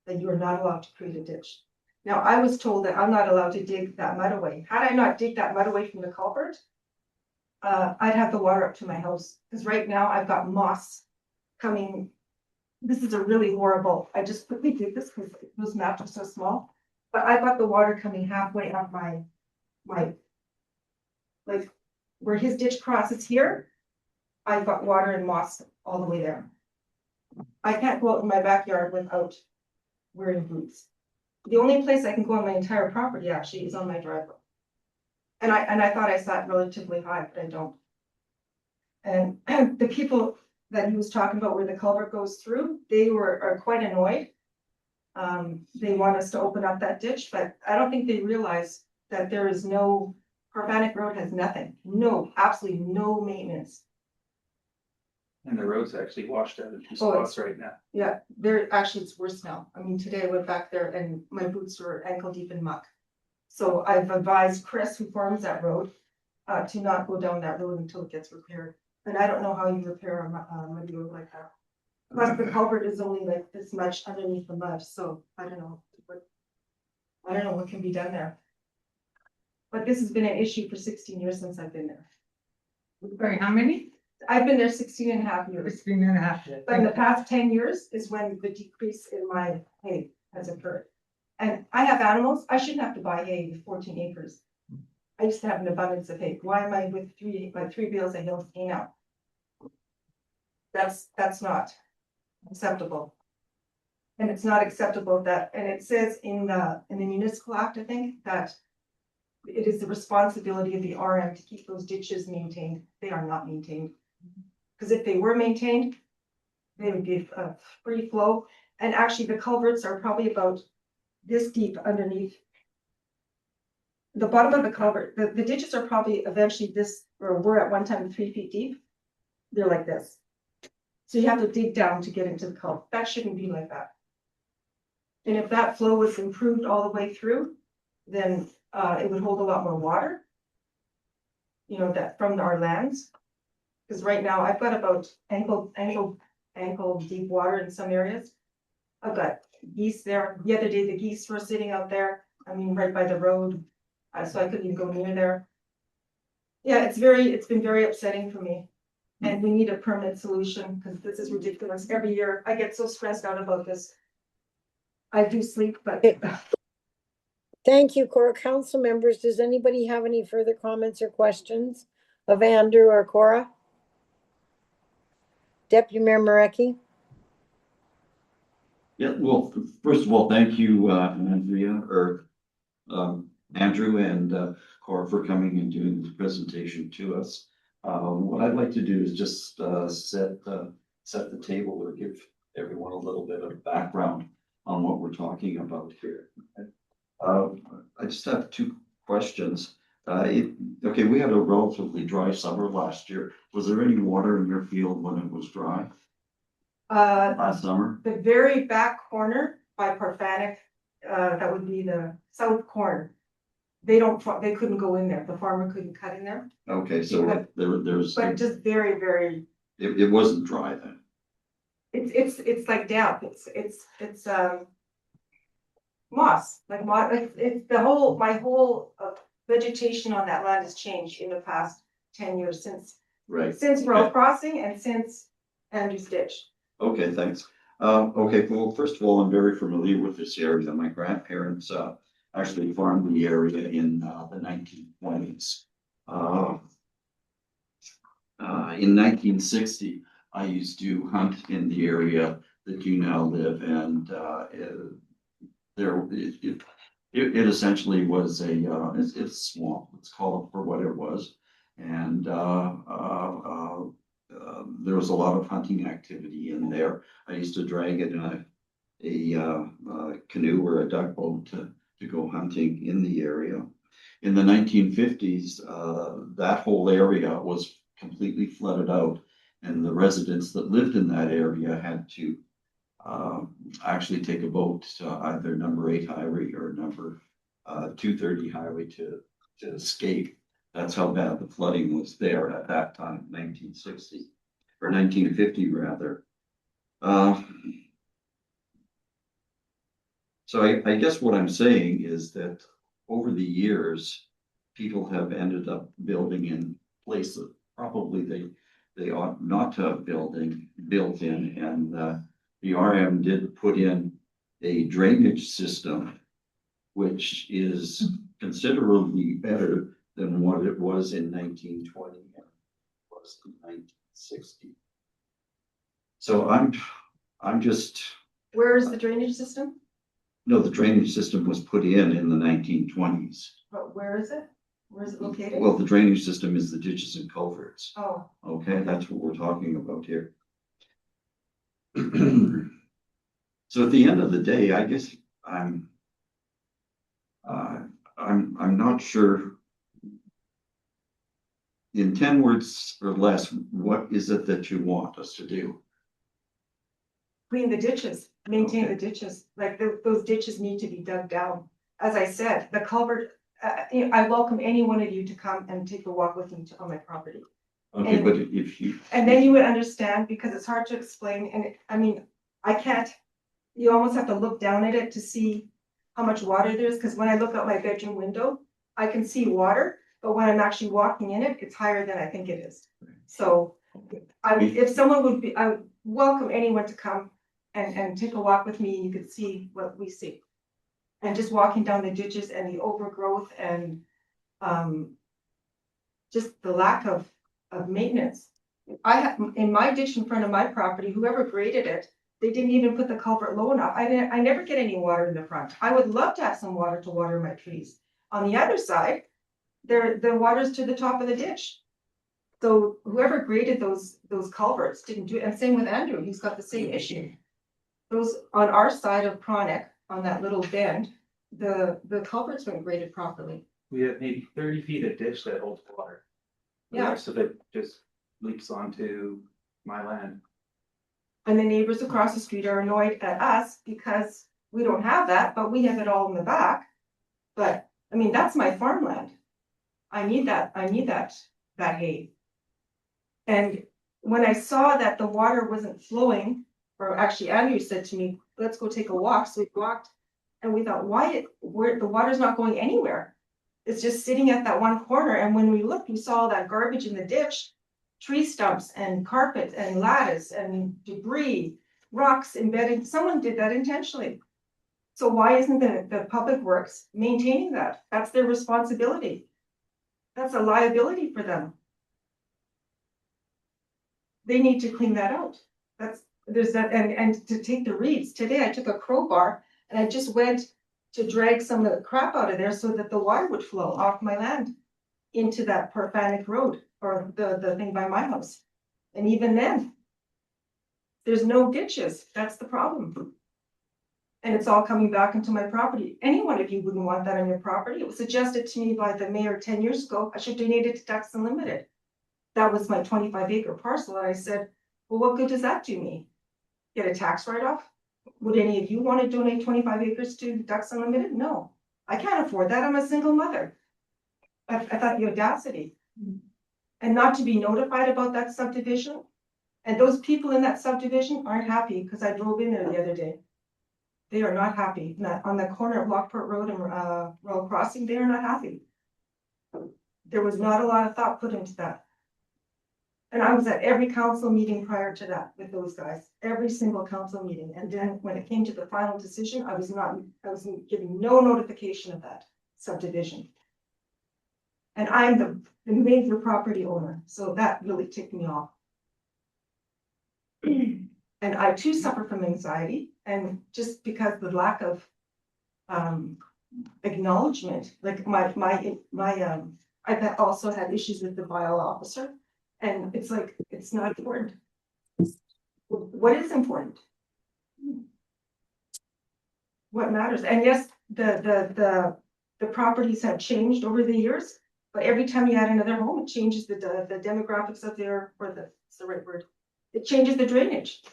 you are not allowed to create a ditch. Now, I was told that I'm not allowed to dig that mud away. Had I not dig that mud away from the culvert, I'd have the water up to my house. Because right now I've got moss coming. This is a really horrible, I just quickly did this because those maps are so small. But I've got the water coming halfway up my like where his ditch crosses here. I've got water and moss all the way there. I can't go out in my backyard without wearing boots. The only place I can go on my entire property actually is on my driveway. And I thought I sat relatively high, but I don't. And the people that he was talking about where the culvert goes through, they are quite annoyed. They want us to open up that ditch, but I don't think they realize that there is no, Carvanic Road has nothing, no, absolutely no maintenance.
And the road's actually washed out in two
Oh, it's-
spots right now.
Yeah, there, actually, it's worse now. I mean, today I went back there and my boots were ankle deep in muck. So I've advised Chris, who farms that road, to not go down that road until it gets repaired. And I don't know how you repair a muddy road like that. Plus, the culvert is only like this much underneath the mud, so I don't know what can be done there. But this has been an issue for 16 years since I've been there.
Sorry, how many?
I've been there 16 and a half years.
16.5.
But in the past 10 years is when the decrease in my hay has occurred. And I have animals, I shouldn't have to buy hay with 14 acres. I used to have an abundance of hay. Why am I with three bales of hay now? That's not acceptable. And it's not acceptable that, and it says in the municipal act, I think, that it is the responsibility of the RM to keep those ditches maintained. They are not maintained. Because if they were maintained, they would be a free flow. And actually, the culverts are probably about this deep underneath. The bottom of the culvert, the ditches are probably eventually this, or were at one time 3 feet deep. They're like this. So you have to dig down to get into the culvert. That shouldn't be like that. And if that flow was improved all the way through, then it would hold a lot more water. You know, that from our lands. Because right now I've got about ankle deep water in some areas. I've got geese there. The other day, the geese were sitting out there. I mean, right by the road. So I couldn't even go near there. Yeah, it's been very upsetting for me. And we need a permanent solution because this is ridiculous. Every year I get so stressed out about this. I do sleep, but.
Thank you, Cora. Council members, does anybody have any further comments or questions of Andrew or Cora? Deputy Mayor Marecki?
Yeah, well, first of all, thank you, Andrew and Cora for coming and doing this presentation to us. What I'd like to do is just set the table or give everyone a little bit of background on what we're talking about here. I just have two questions. Okay, we had a relatively dry summer last year. Was there any water in your field when it was dry last summer?
The very back corner by Parfanic, that would be the south corner. They couldn't go in there. The farmer couldn't cut in there.
Okay, so there's,
But just very, very,
it wasn't dry then.
it's like damp. It's moss, like moss, it's my whole vegetation on that land has changed in the past 10 years since Royal Crossing and since Andrews Ditch.
Okay, thanks. Okay, well, first of all, I'm very familiar with this area. My grandparents actually farmed the area in the 1920s. In 1960, I used to hunt in the area that you now live, and it essentially was it's swamp. Let's call it for what it was, and there was a lot of hunting activity in there. I used to drag it in a canoe or a duck boat to go hunting in the area. In the 1950s, that whole area was completely flooded out, and the residents that lived in that area had to actually take a boat to either number 8 highway or number 230 highway to escape. That's how bad the flooding was there at that time, 1960 or 1950 rather. So I guess what I'm saying is that over the years, people have ended up building in places probably they ought not to have built in, and the RM did put in a drainage system, which is considerably better than what it was in 1920 and was in 1960. So I'm just.
Where is the drainage system?
No, the drainage system was put in the 1920s.
But where is it? Where is it located?
Well, the drainage system is the ditches and culverts.
Oh,
Okay, that's what we're talking about here. So at the end of the day, I guess I'm not sure in 10 words or less, what is it that you want us to do?
Clean the ditches, maintain the ditches, like those ditches need to be dug down. As I said, the culvert, I welcome any one of you to come and take a walk with me on my property.
Okay, but if you.
And then you would understand, because it's hard to explain, and I mean, I can't, you almost have to look down at it to see how much water there is, because when I look out my bedroom window, I can see water, but when I'm actually walking in it, it's higher than I think it is. So if someone would be, I would welcome anyone to come and take a walk with me, and you could see what we see. And just walking down the ditches and the overgrowth and just the lack of maintenance. I have, in my ditch in front of my property, whoever graded it, they didn't even put the culvert low enough. I never get any water in the front. I would love to have some water to water my trees. On the other side, the water's to the top of the ditch. So whoever graded those culverts didn't do it. And same with Andrew, he's got the same issue. Those on our side of Chronic, on that little bend, the culverts weren't graded properly.
We have maybe 30 feet of ditch that holds water. The
Yeah.
rest of it just leaks onto my land.
And the neighbors across the street are annoyed at us because we don't have that, but we have it all in the back. But, I mean, that's my farmland. I need that hay. And when I saw that the water wasn't flowing, or actually Andrew said to me, let's go take a walk. So we walked and we thought, where the water's not going anywhere. It's just sitting at that one corner. And when we looked, we saw all that garbage in the ditch, tree stumps and carpet and lattice and debris, rocks embedded. Someone did that intentionally. So why isn't the Public Works maintaining that? That's their responsibility. That's a liability for them. They need to clean that out. There's that, and to take the reeds. Today I took a crowbar and I just went to drag some of the crap out of there so that the water would flow off my land into that Porfanic Road, or the thing by my house. And even then, there's no ditches. That's the problem. And it's all coming back into my property. Any one of you wouldn't want that on your property. It was suggested to me by the mayor 10 years ago, I should donate it to Ducks Unlimited. That was my 25-acre parcel. And I said, well, what good does that do me? Get a tax write-off? Would any of you want to donate 25 acres to Ducks Unlimited? No, I can't afford that. I'm a single mother. I thought the audacity. And not to be notified about that subdivision. And those people in that subdivision aren't happy, because I drove in there the other day. They are not happy. On the corner of Lockport Road and Royal Crossing, they are not happy. There was not a lot of thought put into that. And I was at every council meeting prior to that with those guys, every single council meeting. And then when it came to the final decision, I was giving no notification of that subdivision. And I'm the major property owner, so that really ticked me off. And I too suffer from anxiety, and just because the lack of acknowledgement, like I've also had issues with the bio officer. And it's like, it's not important. What is important? What matters? And yes, the properties have changed over the years, but every time you add another home, it changes the demographics of their, what's the right word? It changes the drainage.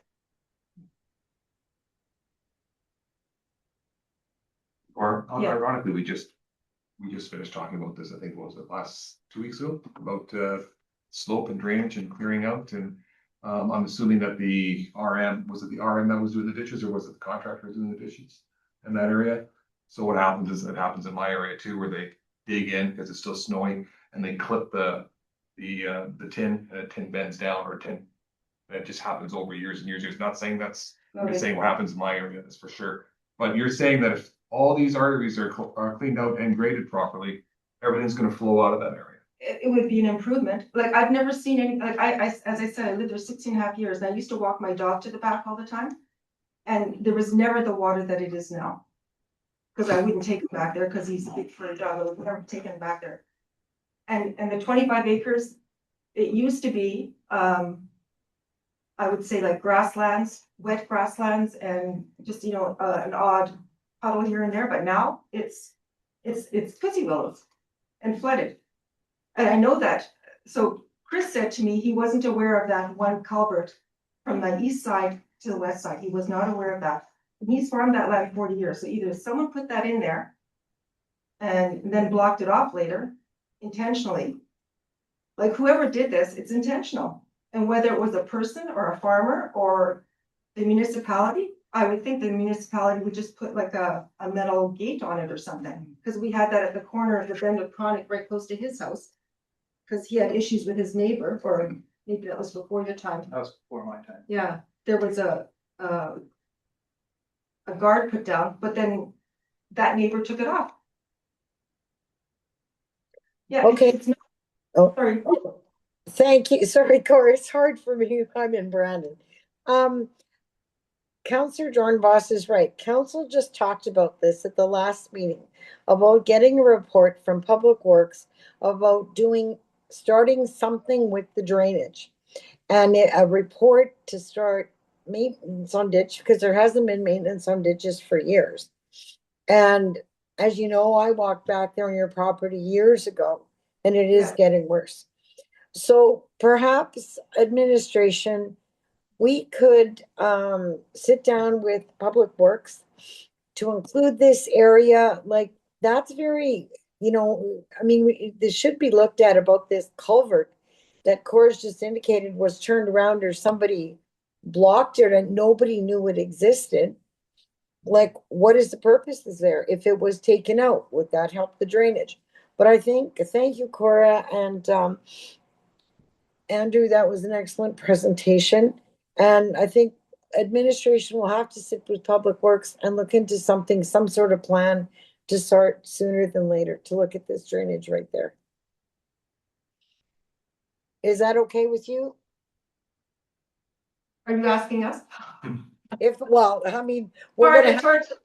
Or
Yeah.
ironically, we just finished talking about this, I think, what was it, last 2 weeks ago, about slope and drainage and clearing out, and I'm assuming that the RM, was it the RM that was doing the ditches, or was it the contractor doing the ditches in that area? So what happens is, it happens in my area too, where they dig in because it's still snowing, and they clip the tin, and the tin bends down, or tin, and it just happens over years and years. It's not saying that's, I'm just saying what happens in my area, that's for sure. But you're saying that if all these arteries are cleaned out and graded properly, everything's gonna flow out of that area.
It would be an improvement. Like, I've never seen any, like, as I said, I lived there 16.5 years, and I used to walk my dog to the back all the time. And there was never the water that it is now. Because I wouldn't take him back there, because he's a big fur dog. I would never take him back there. And the 25 acres, it used to be, I would say, like grasslands, wet grasslands, and just, an odd puddle here and there. But now it's pussy willows and flooded. And I know that so Chris said to me, he wasn't aware of that one culvert from the east side to the west side. He was not aware of that. And he's farmed that land 40 years, so either someone put that in there and then blocked it off later intentionally. Like whoever did this, it's intentional. And whether it was a person or a farmer or the municipality, I would think the municipality would just put like a metal gate on it or something. Because we had that at the corner of the Bend of Chronic right close to his house. Because he had issues with his neighbor, or maybe that was before your time.
That was before my time.
Yeah, there was a guard put down, but then that neighbor took it off. Yeah.
Okay.
It's not,
Oh.
sorry.
Thank you. Sorry, Corey, it's hard for me. I'm in Brandon. Councillor Jordan Boss is right. Council just talked about this at the last meeting, about getting a report from Public Works about starting something with the drainage. And a report to start maintenance on ditch, because there hasn't been maintenance on ditches for years. And as you know, I walked back there on your property years ago, and it is
Yeah.
getting worse. So perhaps administration, we could sit down with Public Works to include this area. Like, that's very, I mean, this should be looked at about this culvert that Cora's just indicated was turned around, or somebody blocked it and nobody knew it existed. Like, what is the purpose is there? If it was taken out, would that help the drainage? But thank you, Cora, and Andrew, that was an excellent presentation. And I think administration will have to sit with Public Works and look into some sort of plan to start sooner than later to look at this drainage right there. Is that okay with you?
Are you asking us?
Well, I mean,
Or
we're
it's hard to-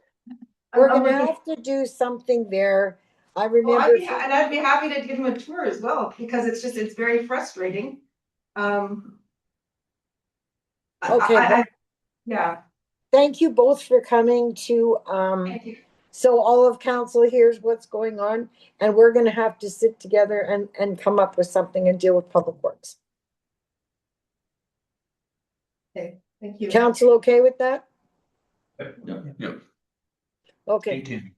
gonna have to do something there. I
Well,
remember.
I'd be happy to give him a tour as well, because it's very frustrating.
Okay.
Yeah,
Thank you both for coming to,
thank you.
so all of council hears what's going on, and we're gonna have to sit together and come up with something and deal with Public Works.
Okay, thank you.
Council okay with that?
Yeah.
Okay,
Stay tuned.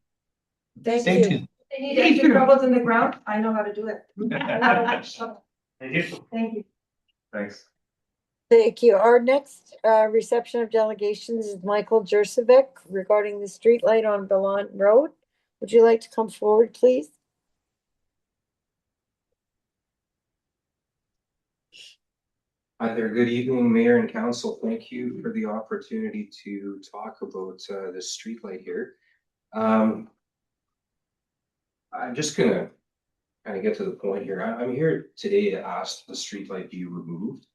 thank
Stay
you.
tuned.
They need extra troubles in the ground, I know how to do it. Thank you.
Thanks.
Thank you. Our next reception of delegations is Michael Jurcevic regarding the streetlight on Belmont Road. Would you like to come forward, please?
Hi there, good evening, Mayor and Council. Thank you for the opportunity to talk about the streetlight here. I'm just gonna kind of get to the point here. I'm here today to ask the streetlight be removed.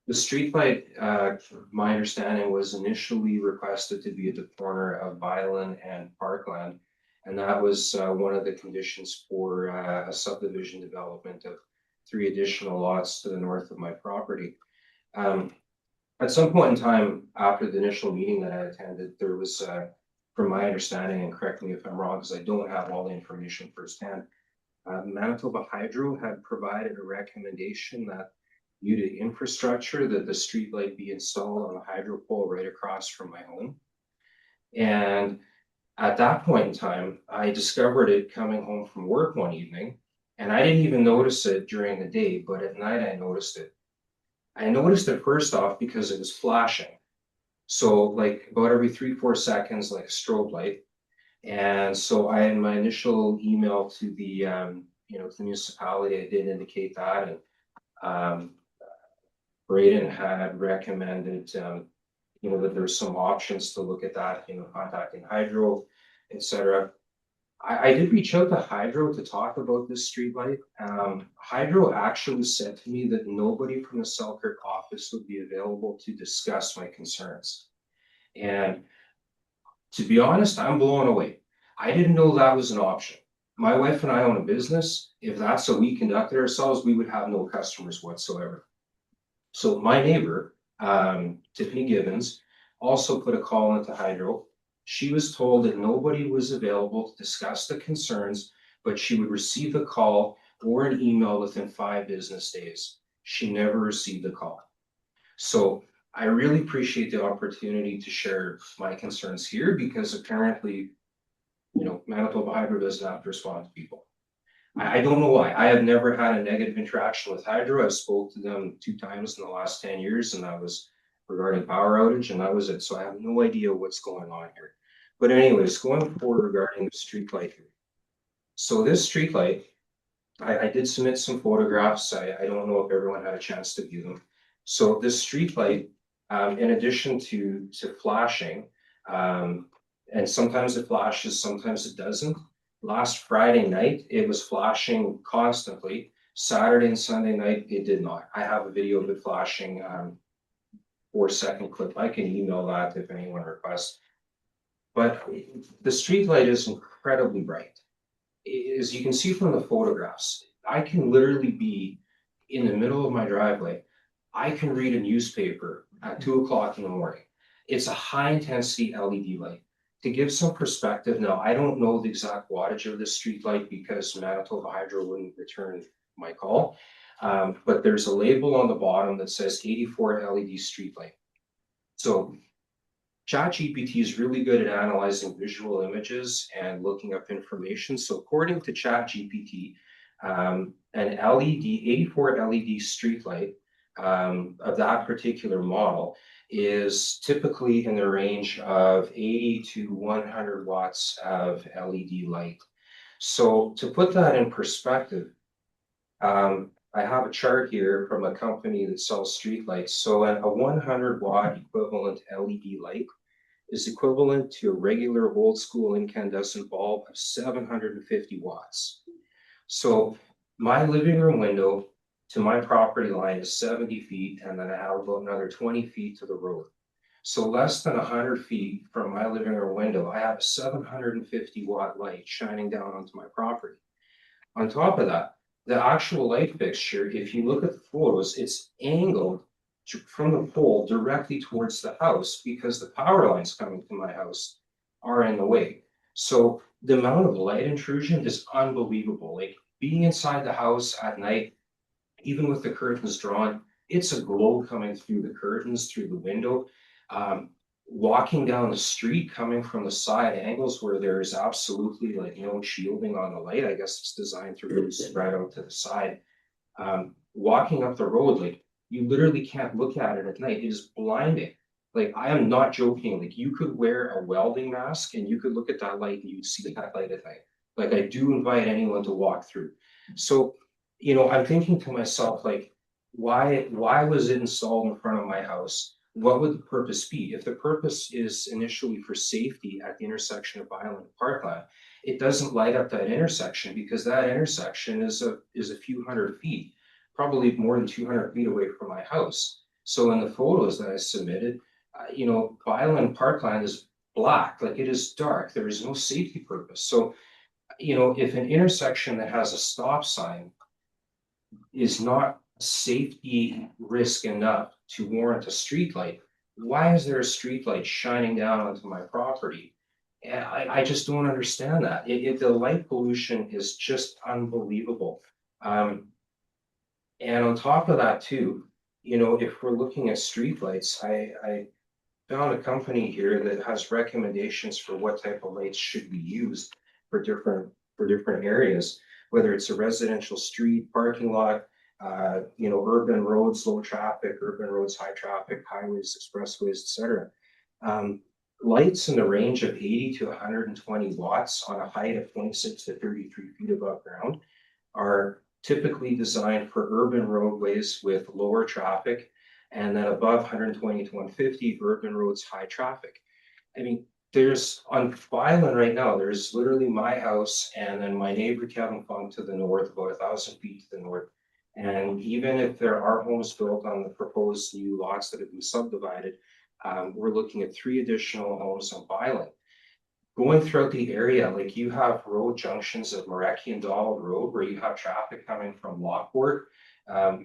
The streetlight, my understanding, was initially requested to be at the corner of Byland and Parkland. And that was one of the conditions for a subdivision development of 3 additional lots to the north of my property. At some point in time after the initial meeting that I attended, there was, from my understanding, and correct me if I'm wrong, because I don't have all the information firsthand, Manitoba Hydro had provided a recommendation that due to infrastructure, that the streetlight be installed on the hydro pole right across from my home. And at that point in time, I discovered it coming home from work one evening, and I didn't even notice it during the day, but at night I noticed it. I noticed it first off because it was flashing. So like about every 3-4 seconds, like a strobe light. And so in my initial email to the, to the municipality, I did indicate that. And Braden had recommended, that there's some options to look at that, contacting Hydro, etc. I did reach out to Hydro to talk about this streetlight. Hydro actually said to me that nobody from the Selkirk office would be available to discuss my concerns. And to be honest, I'm blown away. I didn't know that was an option. My wife and I own a business. If that's how we conducted ourselves, we would have no customers whatsoever. So my neighbor, Tiffany Gibbons, also put a call into Hydro. She was told that nobody was available to discuss the concerns, but she would receive a call or an email within 5 business days. She never received a call. So I really appreciate the opportunity to share my concerns here because apparently, Manitoba Hydro doesn't have to respond to people. I don't know why. I have never had a negative interaction with Hydro. I spoke to them 2 times in the last 10 years, and that was regarding power outage, and that was it. So I have no idea what's going on here. But anyways, going forward regarding the streetlight here. So this streetlight, I did submit some photographs. I don't know if everyone had a chance to view them. So this streetlight, in addition to flashing, and sometimes it flashes, sometimes it doesn't. Last Friday night, it was flashing constantly. Saturday and Sunday night, it did not. I have a video of it flashing, 4-second clip. I can email that if anyone requests. But the streetlight is incredibly bright. As you can see from the photographs, I can literally be in the middle of my driveway. I can read a newspaper at 2 o'clock in the morning. It's a high intensity LED light. To give some perspective, now I don't know the exact wattage of this streetlight because Manitoba Hydro wouldn't return my call. But there's a label on the bottom that says 84 LED streetlight. So ChatGPT is really good at analyzing visual images and looking up information. So according to ChatGPT, an LED, 84 LED streetlight of that particular model is typically in the range of 80 to 100 watts of LED light. So to put that in perspective, I have a chart here from a company that sells streetlights. So a 100 watt equivalent LED light is equivalent to a regular old school incandescent bulb of 750 watts. So my living room window to my property line is 70 feet, and then I have about another 20 feet to the road. So less than 100 feet from my living room window, I have a 750 watt light shining down onto my property. On top of that, the actual light fixture, if you look at the photos, it's angled from the pole directly towards the house because the power lines coming to my house are in the way. So the amount of light intrusion is unbelievable. Like being inside the house at night, even with the curtains drawn, it's a glow coming through the curtains, through the window. Walking down the street, coming from the side angles where there is absolutely like no shielding on the light. I guess it's designed to really spread out to the side. Walking up the road, like you literally can't look at it at night. It is blinding. Like I am not joking. Like you could wear a welding mask and you could look at that light and you'd see that light at night. Like I do invite anyone to walk through. So, I'm thinking to myself, like, why was it installed in front of my house? What would the purpose be? If the purpose is initially for safety at the intersection of Island and Parkland, it doesn't light up that intersection because that intersection is a few hundred feet, probably more than 200 feet away from my house. So in the photos that I submitted, Island and Parkland is black, like it is dark. There is no safety purpose. So, if an intersection that has a stop sign is not safety risk enough to warrant a streetlight, why is there a streetlight shining down onto my property? And I just don't understand that. The light pollution is just unbelievable. And on top of that too, if we're looking at streetlights, I found a company here that has recommendations for what type of lights should be used for different areas, whether it's a residential street, parking lot, urban roads, low traffic, urban roads, high traffic, highways, expressways, etc. Lights in the range of 80 to 120 watts on a height of 26 to 33 feet above ground are typically designed for urban roadways with lower traffic, and then above 120 to 150 urban roads, high traffic. I mean, there's on Island right now, there's literally my house and then my neighbor Kevin Funk to the north, about 1,000 feet to the north. And even if there are homes built on the proposed new lots that have been subdivided, we're looking at 3 additional homes on Island. Going throughout the area, like you have road junctions of Marecki and Donald Road where you have traffic coming from Lockport,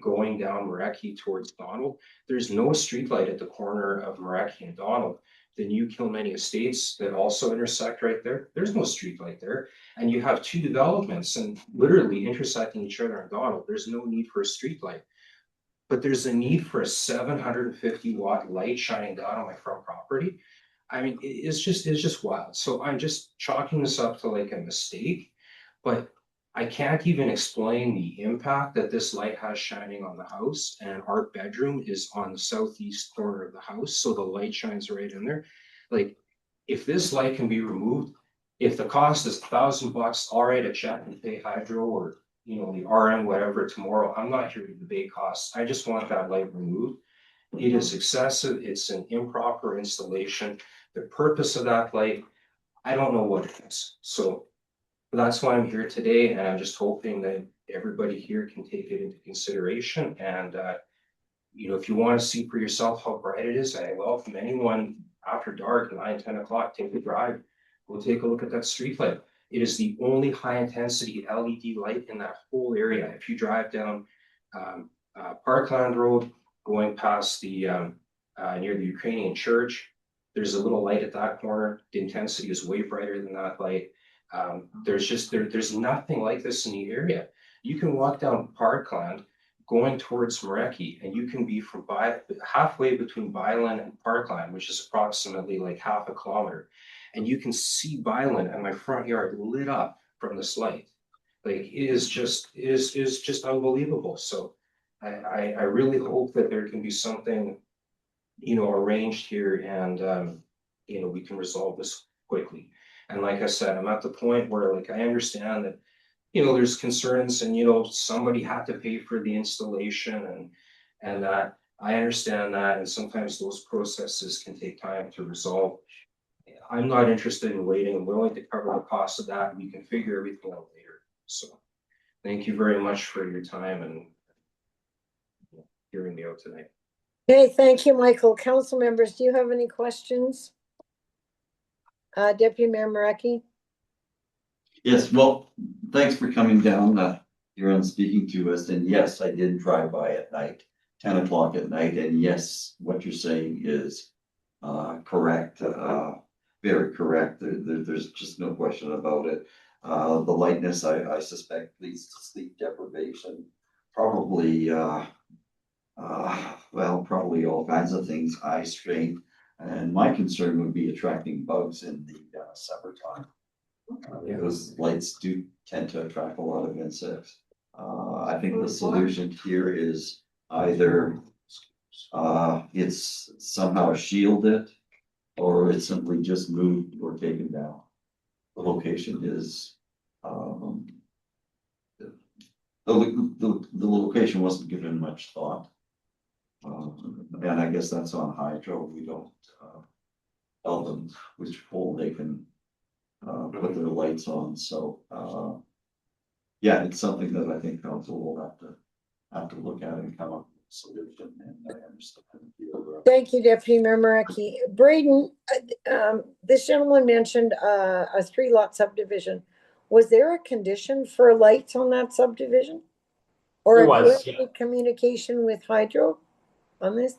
going down Marecki towards Donald. There's no streetlight at the corner of Marecki and Donald. the new Kilmeny Estates that also intersect right there. There's no street light there. And you have two developments and literally intersecting each other in Donald. There's no need for a street light. But there's a need for a 750 watt light shining down on my front property. I mean, it's just wild. So I'm just chalking this up to like a mistake, but I can't even explain the impact that this light has shining on the house. And our bedroom is on the southeast corner of the house, so the light shines right in there. Like, if this light can be removed, if the cost is $1,000, I'll write a check and pay Hydro or, you know, the RM, whatever, tomorrow. I'm not here to debate costs. I just want that light removed. It is excessive. It's an improper installation. The purpose of that light, I don't know what it is. So that's why I'm here today, and I'm just hoping that everybody here can take it into consideration. And you know, if you want to see for yourself how bright it is, I welcome anyone after dark, 9, 10 o'clock, take a drive. We'll take a look at that street light. It is the only high intensity LED light in that whole area. If you drive down Parkland Road, going past the near the Ukrainian church, there's a little light at that corner. The intensity is way brighter than that light. There's nothing like this in the area. You can walk down Parkland going towards Mareki, and you can be from halfway between Byland and Parkland, which is approximately like half a kilometer. And you can see Byland and my front yard lit up from this light. Like, it is just unbelievable. So I really hope that there can be something, you know, arranged here, and you know, we can resolve this quickly. And like I said, I'm at the point where, like, I understand that, you know, there's concerns, and, you know, somebody had to pay for the installation, and that I understand that, and sometimes those processes can take time to resolve. I'm not interested in waiting. I'm willing to cover the cost of that, and we can figure everything out later. So thank you very much for your time and hearing me out tonight.
Okay, thank you, Michael. Council members, do you have any questions? Deputy Mayor Marecki?
Yes, well, thanks for coming down here and speaking to us. And yes, I did drive by at night, 10 o'clock at night. And yes, what you're saying is correct, very correct. There's just no question about it. The lightness, I suspect, leads to sleep deprivation. Probably, probably all kinds of things, eye strain. And my concern would be attracting bugs in the summertime. Because lights do tend to attract a lot of insects. I think the solution here is either it's somehow shielded, or it's simply just moved or taken down. The location is the location wasn't given much thought. And I guess that's on Hydro. We don't tell them which pole they can put their lights on. So yeah, it's something that I think council will have to look at and come up with a solution. And I understand.
Thank you, Deputy Mayor Marecki. Braden, this gentleman mentioned a 3-lot subdivision. Was there a condition for lights on that subdivision? Or
There was,
have you had any communication with Hydro on this?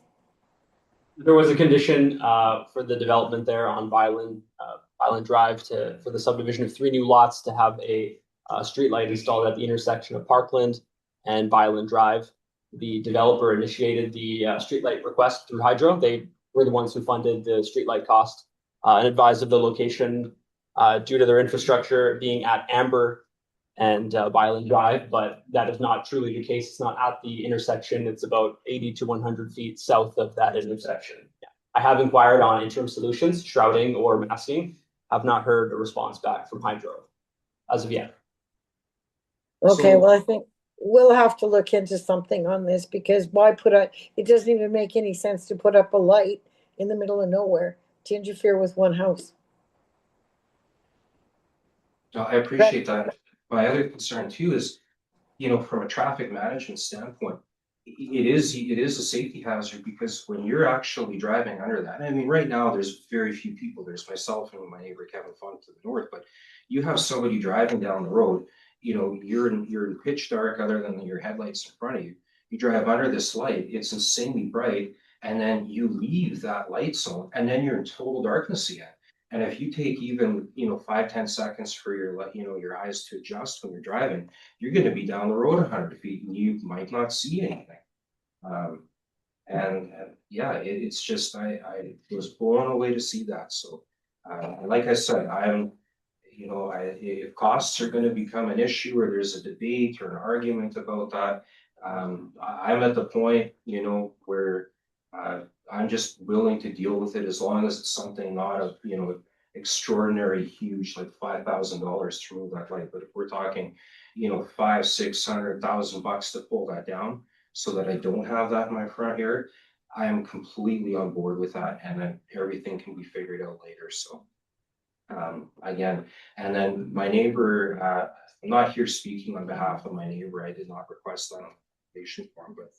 There was a condition for the development there on Byland Drive for the subdivision of 3 new lots to have a street light installed at the intersection of Parkland and Byland Drive. The developer initiated the streetlight request through Hydro. They were the ones who funded the streetlight cost and advised of the location due to their infrastructure being at Amber and Byland Drive, but that is not truly the case. It's not at the intersection. It's about 80 to 100 feet south of that intersection. Yeah. I have inquired on interim solutions, shrouding or masking. I've not heard a response back from Hydro as of yet.
Okay,
So-
well, I think we'll have to look into something on this, because why it doesn't even make any sense to put up a light in the middle of nowhere to interfere with one house.
No, I appreciate that. My other concern too is, you know, from a traffic management standpoint, it is a safety hazard, because when you're actually driving under that, I mean, right now there's very few people. There's myself and my neighbor Kevin Funk to the north, but you have somebody driving down the road, you know, you're in pitch dark other than your headlights in front of you. You drive under this light, it's insanely bright, And then you leave that light zone and then you're in total darkness again. And if you take even, 5-10 seconds for your eyes to adjust when you're driving, you're gonna be down the road 100 feet and you might not see anything. And yeah, it's just, I was blown away to see that. So, like I said, if costs are gonna become an issue or there's a debate or an argument about that, I'm at the point, where, I'm just willing to deal with it as long as it's something not of, extraordinary huge, like $5,000 to remove that light. But if we're talking, $500,000-600,000 to pull that down so that I don't have that in my front yard, I am completely on board with that, and then everything can be figured out later. So, again, and then my neighbor, I'm not here speaking on behalf of my neighbor. I did not request that on the application form, but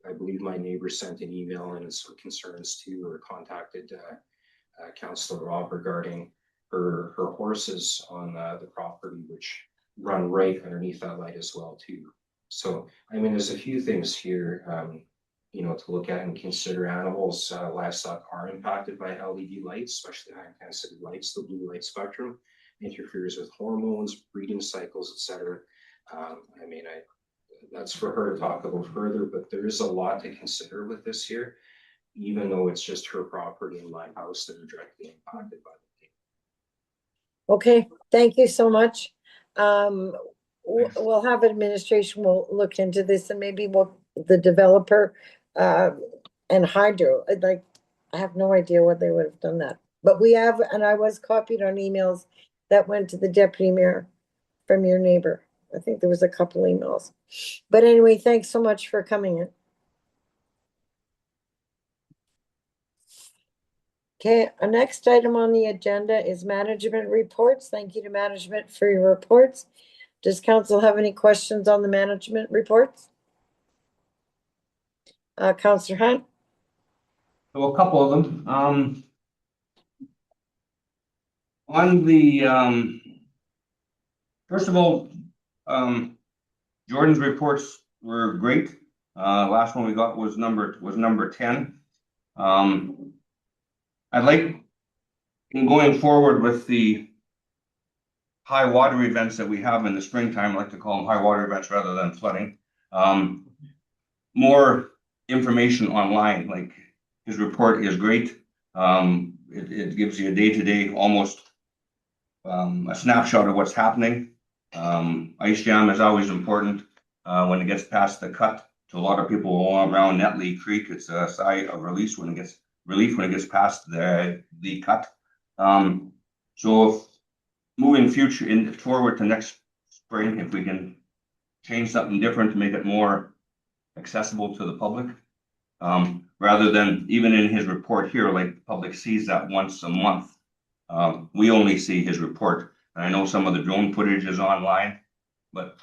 I believe my neighbor sent an email and some concerns to, or contacted Councillor Rob regarding her horses on the property, which run right underneath that light as well too. So, I mean, there's a few things here, to look at and consider. Animals, livestock are impacted by LED lights, especially high intensity lights. The blue light spectrum interferes with hormones, breeding cycles, etc. That's for her to talk about further, but there is a lot to consider with this here, even though it's just her property and my house that are directly impacted by the light.
Okay, thank you so much. We'll have administration will look into this, and maybe the developer and Hydro, I have no idea what they would have done that. But we have, and I was copied on emails that went to the deputy mayor from your neighbor. I think there was a couple emails. But anyway, thanks so much for coming in. Okay, our next item on the agenda is management reports. Thank you to management for your reports. Does council have any questions on the management reports? Councillor Hunt?
So a couple of them. On the first of all, Jordan's reports were great. Last one we got was number 10. I'd like, in going forward with the high water events that we have in the springtime, I like to call them high water events rather than flooding. More information online, like his report is great. It gives you a day-to-day, almost a snapshot of what's happening. Ice jam is always important when it gets past the cut. To a lot of people all around Netley Creek, it's a sigh of relief when it gets past the cut. So if moving forward to next spring, if we can change something different to make it more accessible to the public, rather than even in his report here, like the public sees that once a month. We only see his report. And I know some of the drone footage is online, but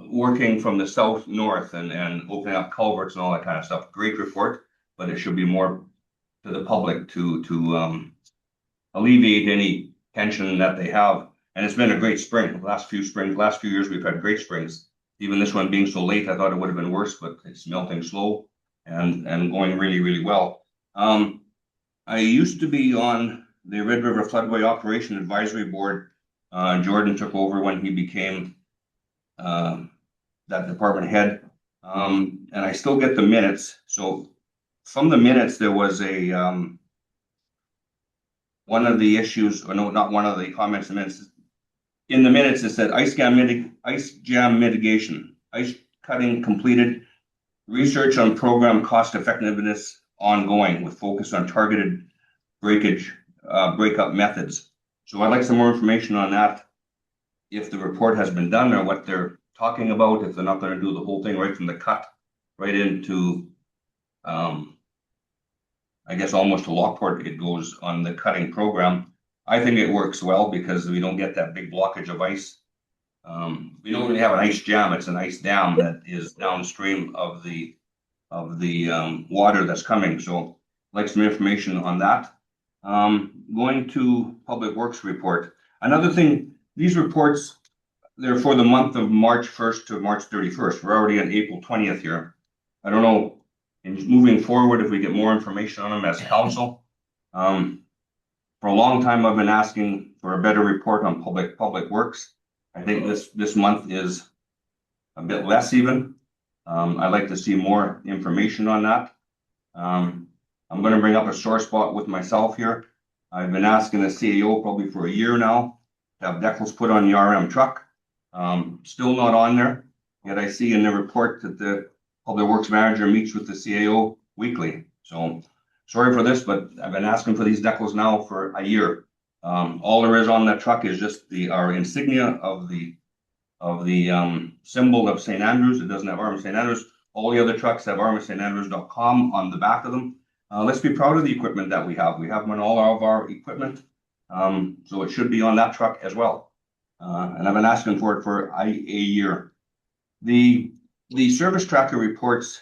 working from the south north and opening up culverts and all that kind of stuff, great report, but it should be more to the public to alleviate any tension that they have. And it's been a great spring. Last few years we've had great springs. Even this one being so late, I thought it would have been worse, but it's melting slow and going really, really well. I used to be on the Red River Floodway Operation Advisory Board. Jordan took over when he became that department head. And I still get the minutes. So from the minutes, there was one of the issues, or no, not one of the comments in the minutes. In the minutes, it said ice jam mitigation, ice cutting completed, research on program cost effectiveness ongoing with focus on targeted breakup methods. So I'd like some more information on that. If the report has been done or what they're talking about, if they're not going to do the whole thing right from the cut right into, I guess almost to Lockport, it goes on the cutting program. I think it works well because we don't get that big blockage of ice. We don't really have an ice jam, it's an ice dam that is downstream of the water that's coming. So I'd like some information on that. Going to Public Works report. Another thing, these reports, they're for the month of March 1st to March 31st. We're already on April 20th here. I don't know in moving forward, if we get more information on them as council. For a long time, I've been asking for a better report on public works. I think this month is a bit less even. I'd like to see more information on that. I'm gonna bring up a sore spot with myself here. I've been asking the CAO probably for a year now to have decals put on the RM truck. Still not on there, yet I see in the report that the public works manager meets with the CAO weekly. So sorry for this, but I've been asking for these decals now for a year. All there is on that truck is just our insignia of the symbol of St. Andrews. It doesn't have Arm of St. Andrews. All the other trucks have armofstandrews.com on the back of them. Let's be proud of the equipment that we have. We have them on all of our equipment. So it should be on that truck as well. And I've been asking for it for a year. The service tracker reports,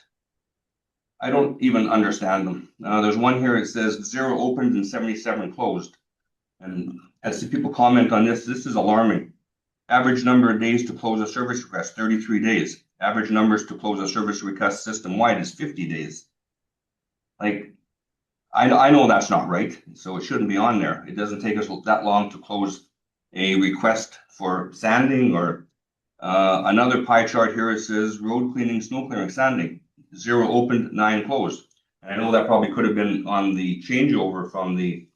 I don't even understand them. There's one here, it says 0 opened and 77 closed. And as the people comment on this is alarming. Average number of days to close a service request, 33 days. Average numbers to close a service request system-wide is 50 days. Like, I know that's not right, so it shouldn't be on there. It doesn't take us that long to close a request for sanding or another pie chart here. It says road cleaning, snow clearing, sanding. 0 opened, 9 closed. And I know that probably could have been on the changeover from the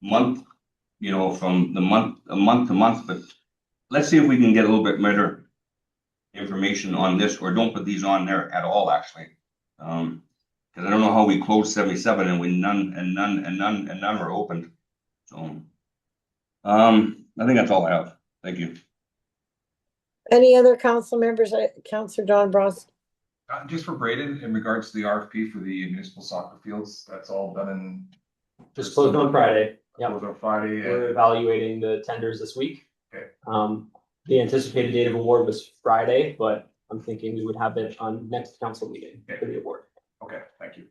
month, from the month to month, but let's see if we can get a little bit better information on this, or don't put these on there at all, actually. Because I don't know how we closed 77 and none were opened. So I think that's all I have. Thank you.
Any other council members? Councillor Don Bros.
Just for Braden, in regards to the RFP for the municipal soccer fields, that's all done in.
Just closed on Friday. Yeah.
Closed on Friday.
We're evaluating the tenders this week.
Okay.
The anticipated date of award was Friday, but I'm thinking we would have it on next council meeting for the award.
Okay, thank you.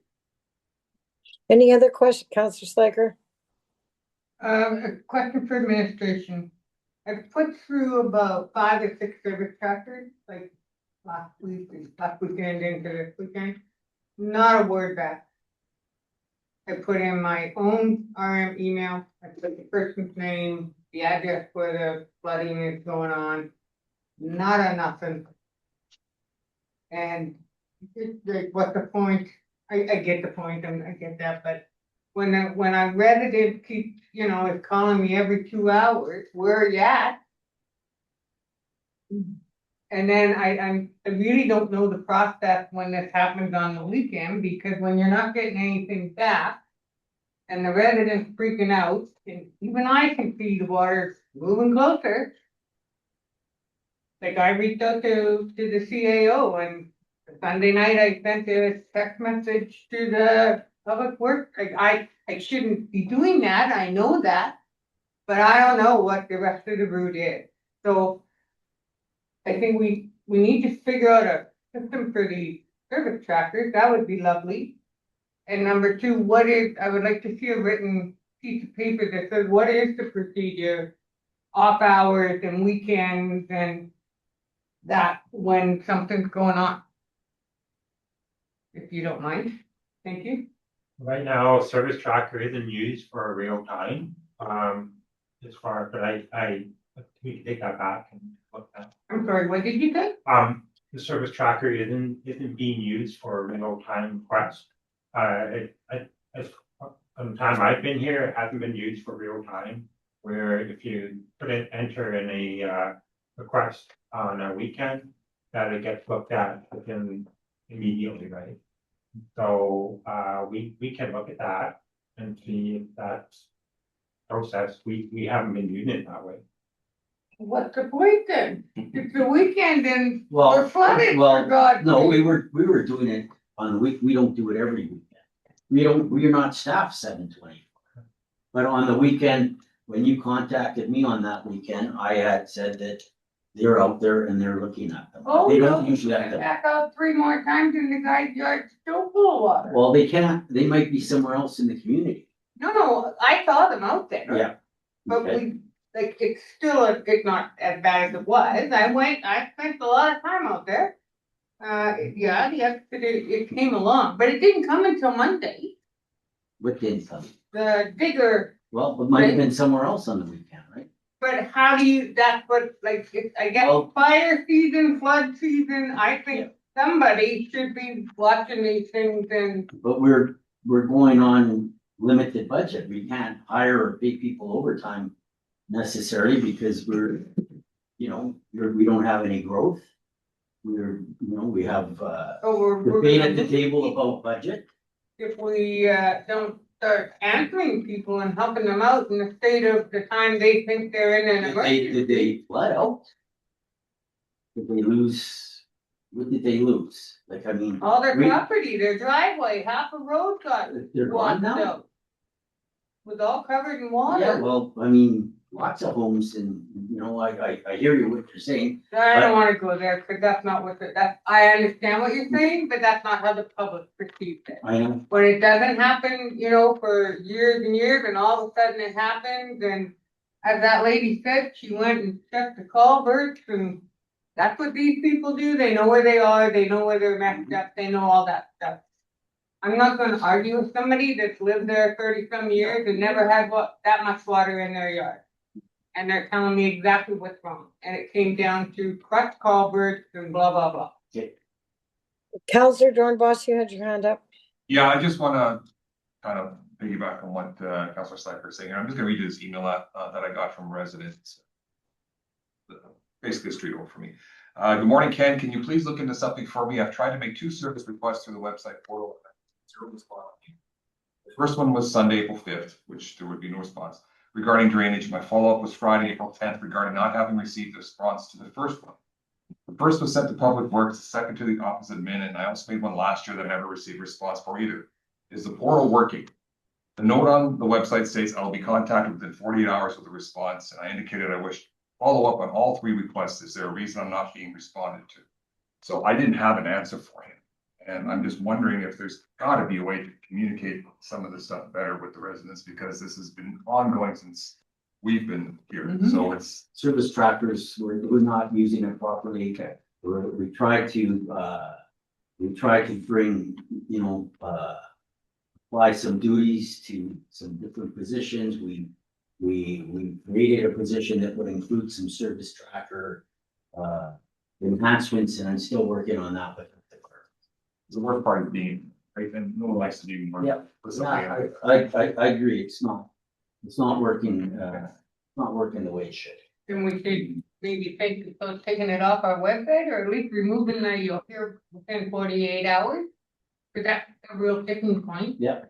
Any other question, Councillor Slaker?
A question for administration. I've put through about 5 or 6 service trackers, like last weekend into this weekend. Not a word back. I put in my own RM email. I put the person's name, the address where the flooding is going on. Not a nothing. And what's the point? I get the point, and I get that, but when I read it keeps, it's calling me every 2 hours, where are you at? And then I really don't know the process when this happens on the weekend, because when you're not getting anything back and the residents freaking out, and even I can see the water moving closer. Like, I reached out to the CAO, and Sunday night I sent a text message to the public works. Like, I shouldn't be doing that, I know that, but I don't know what the rest of the route is. So I think we need to figure out a system for the service trackers. That would be lovely. And number 2, I would like to see a written piece of paper that says what is the procedure, off hours and weekends, and that when something's going on. If you don't mind, thank you.
Right now, service tracker isn't used for real time. As far, but we can take that back and look at.
I'm sorry, what did you say?
The service tracker isn't being used for real time requests. From the time I've been here, it hasn't been used for real time. Where if you enter in a request on a weekend, that it gets looked at within immediately, right? So we can look at that and see if that's process. We haven't been using it that way.
What's the point then? It's the weekend and
Well,
we're flooded, for God's
no,
sake.
we were doing it on the week. We don't do it every weekend. We're not staffed 7/24. But on the weekend, when you contacted me on that weekend, I had said that they're out there and they're looking at them.
Oh,
They
no,
don't usually have them.
back out 3 more times and the guy's yard's still full of water.
Well, they can't, they might be somewhere else in the community.
No, I saw them out there.
Yeah.
But
Okay.
it's not as bad as it was. I spent a lot of time out there. Yeah, yesterday it came along, but it didn't come until Monday.
What did come?
The digger,
Well, it might have been somewhere else on the weekend, right?
but how do you, that's what, like, I guess
Well-
fire season, flood season, I think somebody should be watching these things and.
But we're going on limited budget. We can't hire or pay people overtime necessarily because we don't have any growth. We have,
Oh, we're
debate
gonna
at the
lose
table
people
about budget.
if we don't start answering people and helping them out in the state of the time they think they're in an
Did
emergency.
they flood out? Did they lose? What did they lose? Like, I mean,
All their
we-
property, their driveway, half a road got
they're gone
washed
now?
out. Was all covered in water.
Yeah, well, I mean, lots of homes and, I hear you what you're saying.
I don't wanna go there, cause that's not what I understand what you're saying, but that's not how the public perceives it.
I know.
When it doesn't happen, for years and years, and all of a sudden it happens, and as that lady said, she went and checked the culverts, and that's what these people do, they know where they are, they know where they're messed up, they know all that stuff. I'm not gonna argue with somebody that's lived there 30-some years and never had that much water in their yard. And they're telling me exactly what's wrong, and it came down to crushed culverts and blah, blah, blah.
Counselor Dornbos, you had your hand up.
Yeah, I just wanna kind of piggyback on what Councilor Slacker is saying. I'm just gonna read you this email that I got from residents. Basically a street over for me. Good morning, Ken. Can you please look into something for me? I've tried to make 2 service requests through the website portal. Zero response. The first one was Sunday, April 5th, which there would be no response. Regarding drainage, my follow-up was Friday, April 10th, regarding not having received a response to the first one. The first was sent to Public Works, the second to the opposite min, and I also made one last year that I never received a response for either. Is the portal working? The note on the website states I'll be contacted within 48 hours with a response, and I indicated I wish to follow up on all 3 requests. Is there a reason I'm not being responded to? So I didn't have an answer for him. And I'm just wondering if there's gotta be a way to communicate some of this stuff better with the residents, because this has been ongoing since we've been here. So it's.
Service trackers, we're not using it properly.
Okay.
We try to bring, apply some duties to some different positions. We created a position that would include some service tracker enhancements, and I'm still working on that with the clerk.
The worst part of being, right, and no one likes to do more.
Yeah.
with something.
I agree, it's not working, not working the way it should.
Then we should maybe taking it off our website, or at least removing the, you'll hear within 48 hours. Cause that's a real sticking point.
Yeah.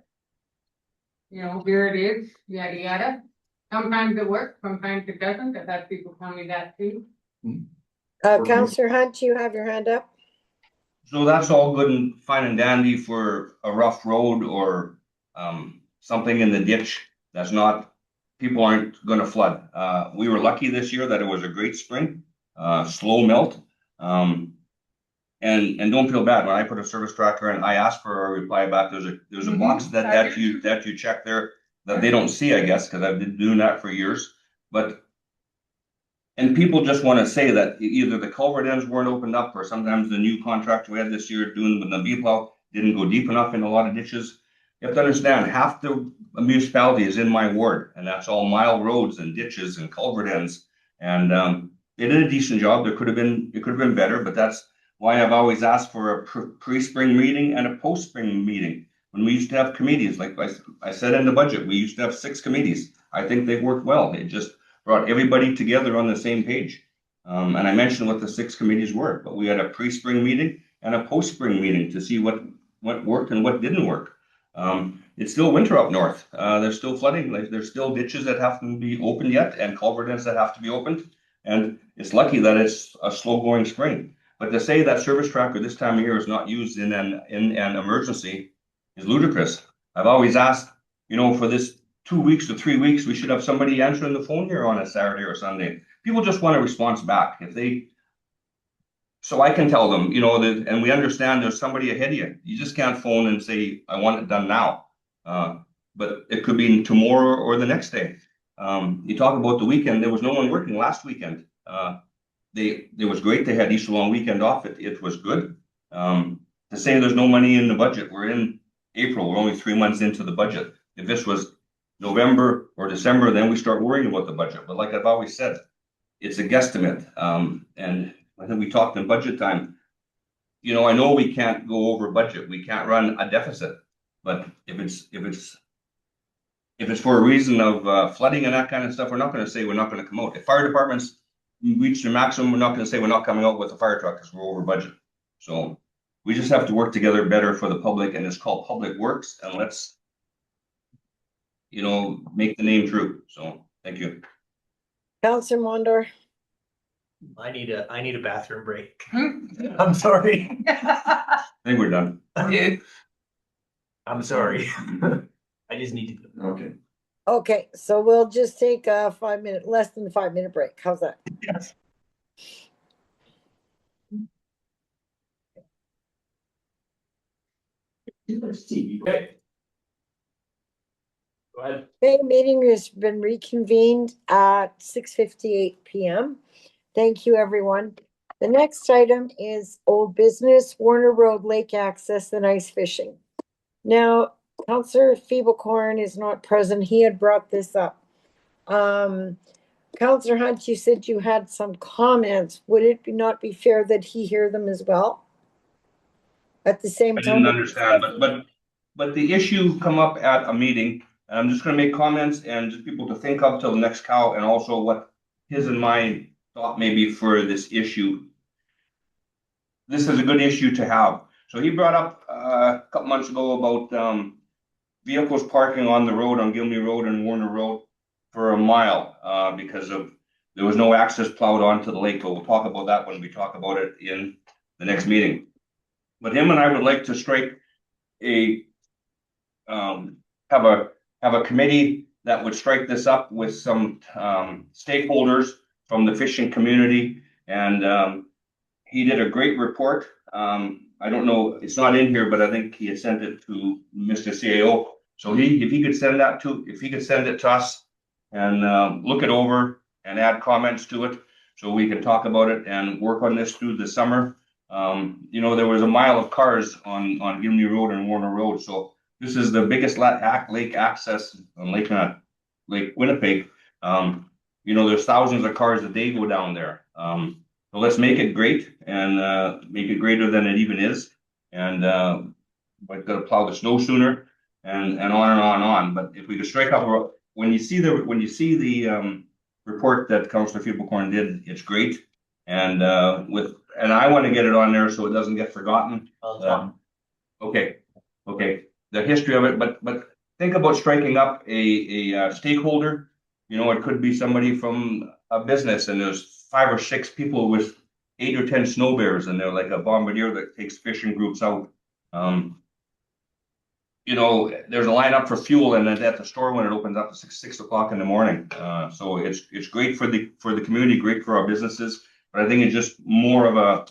Here it is, yada, yada. Sometimes it works, sometimes it doesn't. I've had people tell me that too.
Counselor Hunt, you have your hand up.
So that's all good and fine and dandy for a rough road or something in the ditch that's not, people aren't gonna flood. We were lucky this year that it was a great spring, slow melt. And don't feel bad, when I put a service tracker in, I asked for a reply back. There's a box that you check there that they don't see, I guess, because I've been doing that for years. And people just want to say that either the culvert ends weren't opened up, or sometimes the new contract we had this year doing with the V-plow didn't go deep enough in a lot of ditches. You have to understand, half the municipality is in my ward, and that's all mile roads and ditches and culvert ends. And they did a decent job. It could have been better, but that's why I've always asked for a pre-spring meeting and a post-spring meeting. When we used to have committees, like I said in the budget, we used to have 6 committees. I think they worked well. They just brought everybody together on the same page. And I mentioned what the 6 committees were, but we had a pre-spring meeting and a post-spring meeting to see what worked and what didn't work. It's still winter up north. There's still flooding. Like, there's still ditches that have to be opened yet and culvert ends that have to be opened. And it's lucky that it's a slow going spring. But to say that service tracker this time of year is not used in an emergency is ludicrous. I've always asked, for this 2 weeks to 3 weeks, we should have somebody answering the phone here on a Saturday or Sunday. People just want a response back. So I can tell them, and we understand there's somebody ahead of you. You just can't phone and say, I want it done now. But it could be tomorrow or the next day. You talk about the weekend, there was no one working last weekend. It was great. They had Easter long weekend off. It was good. To say there's no money in the budget, we're in April, we're only 3 months into the budget. If this was November or December, then we start worrying about the budget. But like I've always said, it's a guesstimate. And I think we talked in budget time. You know, I know we can't go over budget. We can't run a deficit. But if it's for a reason of flooding and that kind of stuff, we're not going to say we're not going to come out. If fire departments reach their maximum, we're not going to say we're not coming out with a fire truck because we're over budget. So we just have to work together better for the public, and it's called Public Works, and let's, you know, make the name true. So thank you.
Councillor Mondor.
I need a bathroom break. I'm sorry.
I think we're done.
I'm sorry. I just need to.
Okay.
Okay, so we'll just take a 5 minute, less than 5 minute break. How's that?
Yes.
Okay. Go ahead.
Okay, meeting has been reconvened at 6:58 PM. Thank you, everyone. The next item is old business, Warner Road Lake Access and ice fishing. Now, Councillor Feeblecorn is not present. He had brought this up. Councillor Hunt, you said you had some comments. Would it not be fair that he hear them as well? At the same
I
time?
didn't understand, but the issue come up at a meeting, and I'm just gonna make comments and just people to think of till the next cow, and also what his and my thought maybe for this issue. This is a good issue to have. So he brought up a couple months ago about vehicles parking on the road on Gilmy Road and Warner Road for a mile because there was no access plowed onto the lake. But we'll talk about that when we talk about it in the next meeting. But him and I would like to strike have a committee that would strike this up with some stakeholders from the fishing community, and he did a great report. I don't know, it's not in here, but I think he had sent it to Mr. CAO. So if he could send it to us and look it over and add comments to it, so we can talk about it and work on this through the summer. You know, there was a mile of cars on Gilmy Road and Warner Road, so this is the biggest lake access on Lake Winnipeg. You know, there's thousands of cars a day go down there. So let's make it great and make it greater than it even is. And we've got to plow the snow sooner and on and on and on. But if we could strike up, when you see the report that Councillor Feeblecorn did, it's great. And I want to get it on there so it doesn't get forgotten. Okay. The history of it, but think about striking up a stakeholder. You know, it could be somebody from a business, and there's 5 or 6 people with 8 or 10 snow bears, and they're like a bombardier that takes fishing groups out. You know, there's a lineup for fuel, and then at the store when it opens up at 6 o'clock in the morning. So it's great for the community, great for our businesses. But I think it's just more of a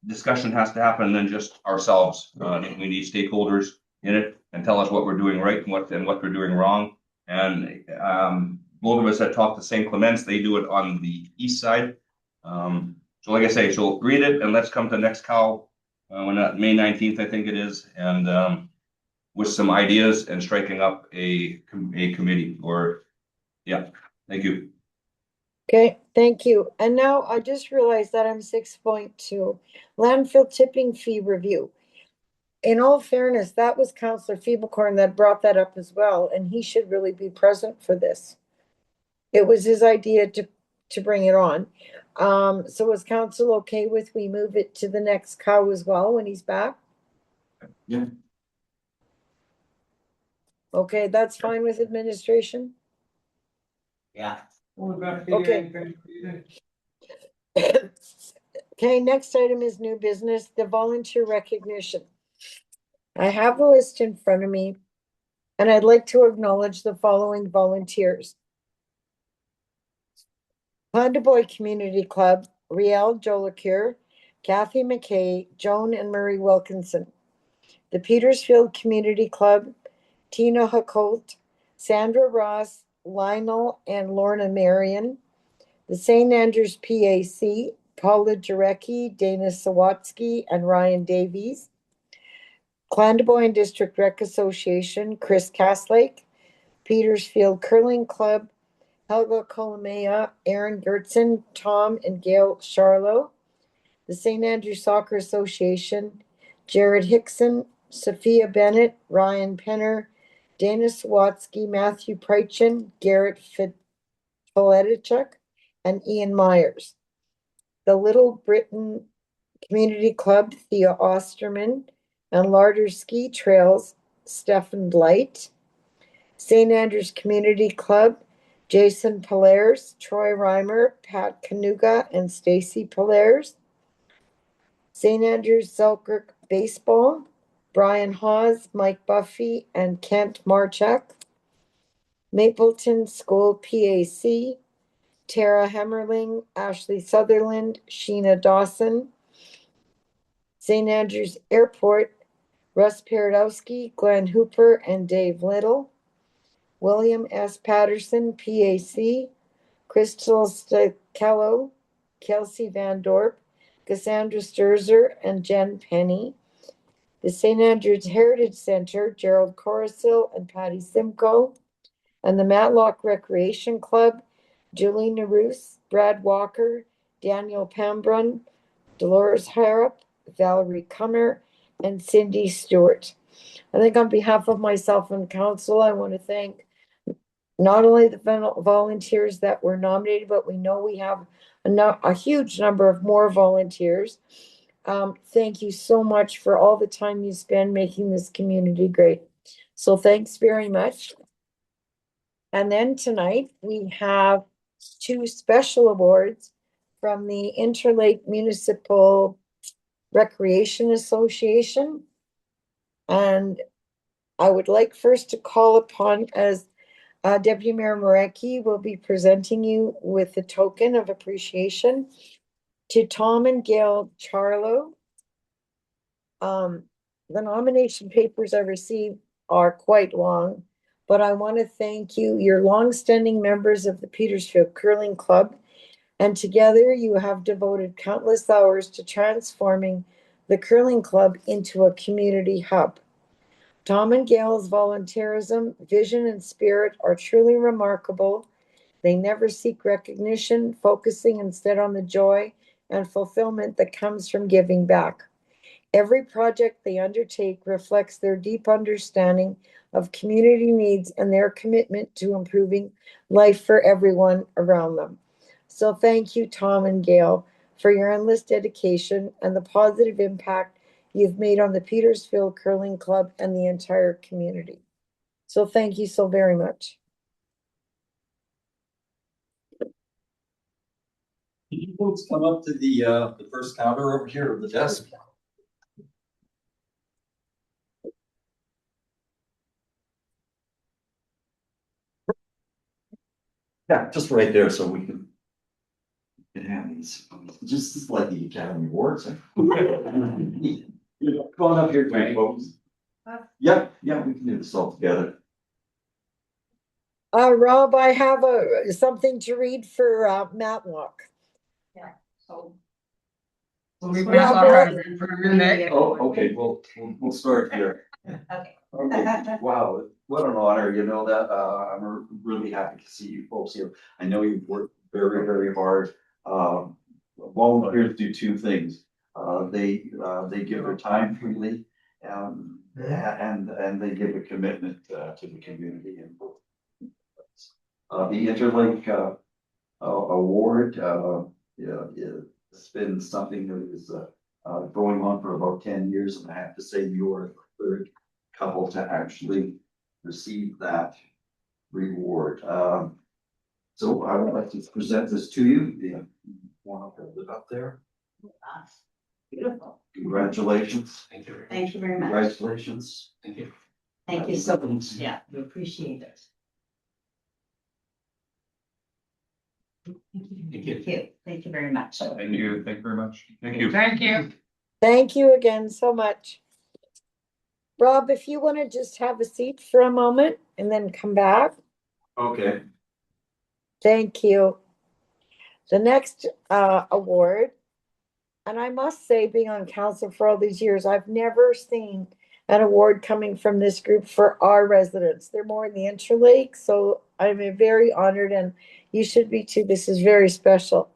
discussion has to happen than just ourselves. We need stakeholders in it and tell us what we're doing right and what we're doing wrong. And both of us had talked to St. Clements. They do it on the east side. So like I say, so read it and let's come to next cow when May 19th, I think it is, and with some ideas and striking up a committee or, yeah, thank you.
Okay, thank you. And now I just realized that I'm 6.2, landfill tipping fee review. In all fairness, that was Councillor Feeblecorn that brought that up as well, and he should really be present for this. It was his idea to bring it on. So is council okay with we move it to the next cow as well when he's back?
Yeah.
Okay, that's fine with administration?
Yeah.
Okay. Okay, next item is new business, the volunteer recognition. I have the list in front of me, and I'd like to acknowledge the following volunteers. Pond Du Bois Community Club, Riel Jolacure, Kathy McKay, Joan and Murray Wilkinson. The Petersfield Community Club, Tina Hacolt, Sandra Ross, Lionel and Lorna Marion. The St. Andrews PAC, Paula Jarecki, Dana Sawatsky, and Ryan Davies. Clandeboye District Rec Association, Chris Castlake. Petersfield Curling Club, Helga Colomea, Aaron Gertzen, Tom and Gail Charlo. The St. Andrew Soccer Association, Jared Hickson, Sophia Bennett, Ryan Penner, Dana Sawatsky, Matthew Preichin, Garrett Filetichuk, and Ian Myers. The Little Britain Community Club, Thea Osterman, and Larder Ski Trails, Stefan Light. St. Andrews Community Club, Jason Polaires, Troy Reimer, Pat Kanuga, and Stacy Polaires. St. Andrews Selkirk Baseball, Brian Hawes, Mike Buffy, and Kent Marchak. Mapleton School PAC, Tara Hemmerling, Ashley Sutherland, Sheena Dawson. St. Andrews Airport, Russ Paradowski, Glenn Hooper, and Dave Little. William S. Patterson, PAC, Crystal Stichello, Kelsey Van Dorp, Cassandra Sturzer, and Jen Penny. The St. Andrews Heritage Center, Gerald Corasil and Patty Simcoe. And the Matlock Recreation Club, Julie Naroos, Brad Walker, Daniel Pambrun, Dolores Harrop, Valerie Cummer, and Cindy Stewart. I think on behalf of myself and council, I want to thank not only the volunteers that were nominated, but we know we have a huge number of more volunteers. Thank you so much for all the time you spend making this community great. So thanks very much. And then tonight we have 2 special awards from the Interlake Municipal Recreation Association. And I would like first to call upon, as Deputy Mayor Marecki will be presenting you with a token of appreciation to Tom and Gail Charlo. The nomination papers I received are quite long, but I want to thank you. You're longstanding members of the Petersfield Curling Club, and together you have devoted countless hours to transforming the curling club into a community hub. Tom and Gail's volunteerism, vision, and spirit are truly remarkable. They never seek recognition, focusing instead on the joy and fulfillment that comes from giving back. Every project they undertake reflects their deep understanding of community needs and their commitment to improving life for everyone around them. So thank you, Tom and Gail, for your endless dedication and the positive impact you've made on the Petersfield Curling Club and the entire community. So thank you so very much.
Can you folks come up to the first counter over here of the desk? Yeah, just right there so we can have these, just like the Academy Awards. Come on up here, folks. Yeah, we can do this all together.
Rob, I have something to read for Matlock.
Yeah, so.
Oh, okay, we'll start here.
Okay.
Okay, wow, what an honor, you know that, I'm really happy to see you folks here. I know you've worked very, very hard. Volunteers do 2 things. They give their time freely, and they give a commitment to the community. And the Interlake Award, it's been something that is going on for about 10 years, and I have to say you're the 3rd couple to actually receive that reward. So I would like to present this to you. You want to hold it up there?
Beautiful.
Congratulations.
Thank you.
Thank you very much.
Congratulations.
Thank you.
Thank you so much. Yeah, we appreciate it.
Thank you.
Thank you. Thank you very much.
Thank you very much. Thank you.
Thank you.
Thank you again so much. Rob, if you want to just have a seat for a moment and then come back.
Okay.
Thank you. The next award And I must say, being on council for all these years, I've never seen an award coming from this group for our residents. They're more in the Interlake, so I'm very honored, and you should be too. This is very special.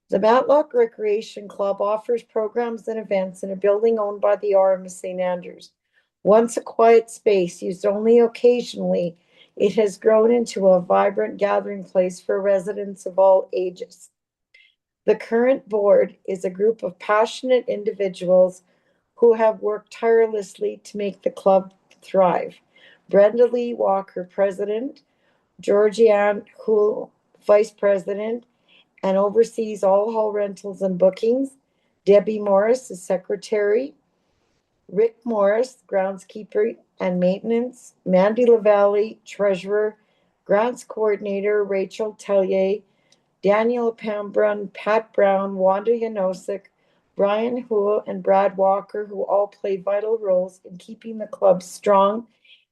The Matlock Recreation Club offers programs and events in a building owned by the RM of St. Andrews. Once a quiet space used only occasionally, it has grown into a vibrant gathering place for residents of all ages. The current board is a group of passionate individuals who have worked tirelessly to make the club thrive. Brenda Lee Walker, President, Georgianne Houle, Vice President, and oversees all hall rentals and bookings. Debbie Morris is Secretary. Rick Morris, Groundskeeper and Maintenance. Mandy LaValle, Treasurer. Grants Coordinator, Rachel Tellier. Daniel Pambrun, Pat Brown, Wanda Yanosik, Brian Houle, and Brad Walker, who all play vital roles in keeping the club strong.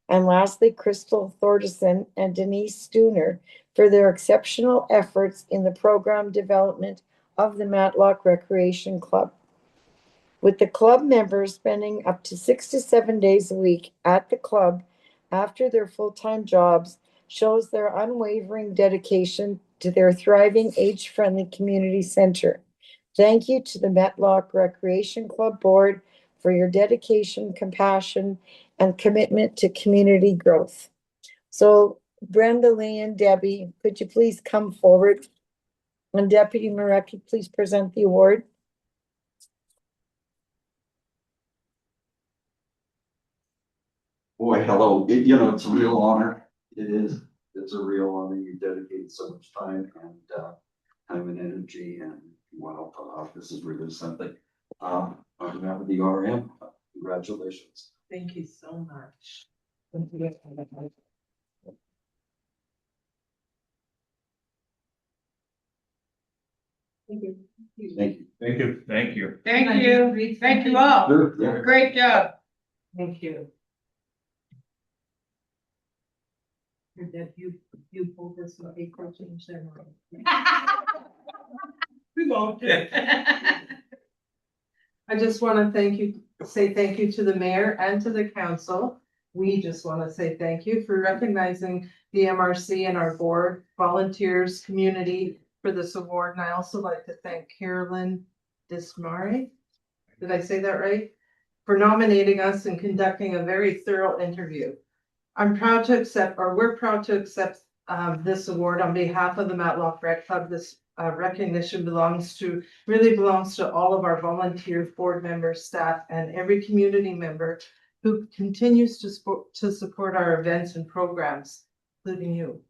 And lastly, Crystal Thorderson and Denise Stooner for their exceptional efforts in the program development of the Matlock Recreation Club. With the club members spending up to 6 to 7 days a week at the club after their full-time jobs, shows their unwavering dedication to their thriving, age-friendly community center. Thank you to the Matlock Recreation Club Board for your dedication, compassion, and commitment to community growth. So Brenda Lee and Debbie, could you please come forward? And Deputy Marecki, please present the award.
Boy, hello. It's a real honor. It is. It's a real honor. You dedicated so much time and energy, and wow, this is really something. On behalf of the RM, congratulations.
Thank you so much. Thank you.
Thank you.
Thank you. Thank you.
Thank you. Thank you all.
Sure.
Great job.
Thank you. You pulled this with a coaching ceremony.
We won't.
I just want to say thank you to the mayor and to the council. We just want to say thank you for recognizing the MRC and our board, volunteers, community for this award. And I also like to thank Carolyn Dismare. Did I say that right? For nominating us and conducting a very thorough interview. We're proud to accept this award on behalf of the Matlock Rec Club. This recognition belongs to all of our volunteer board members, staff, and every community member who continues to support our events and programs, including you.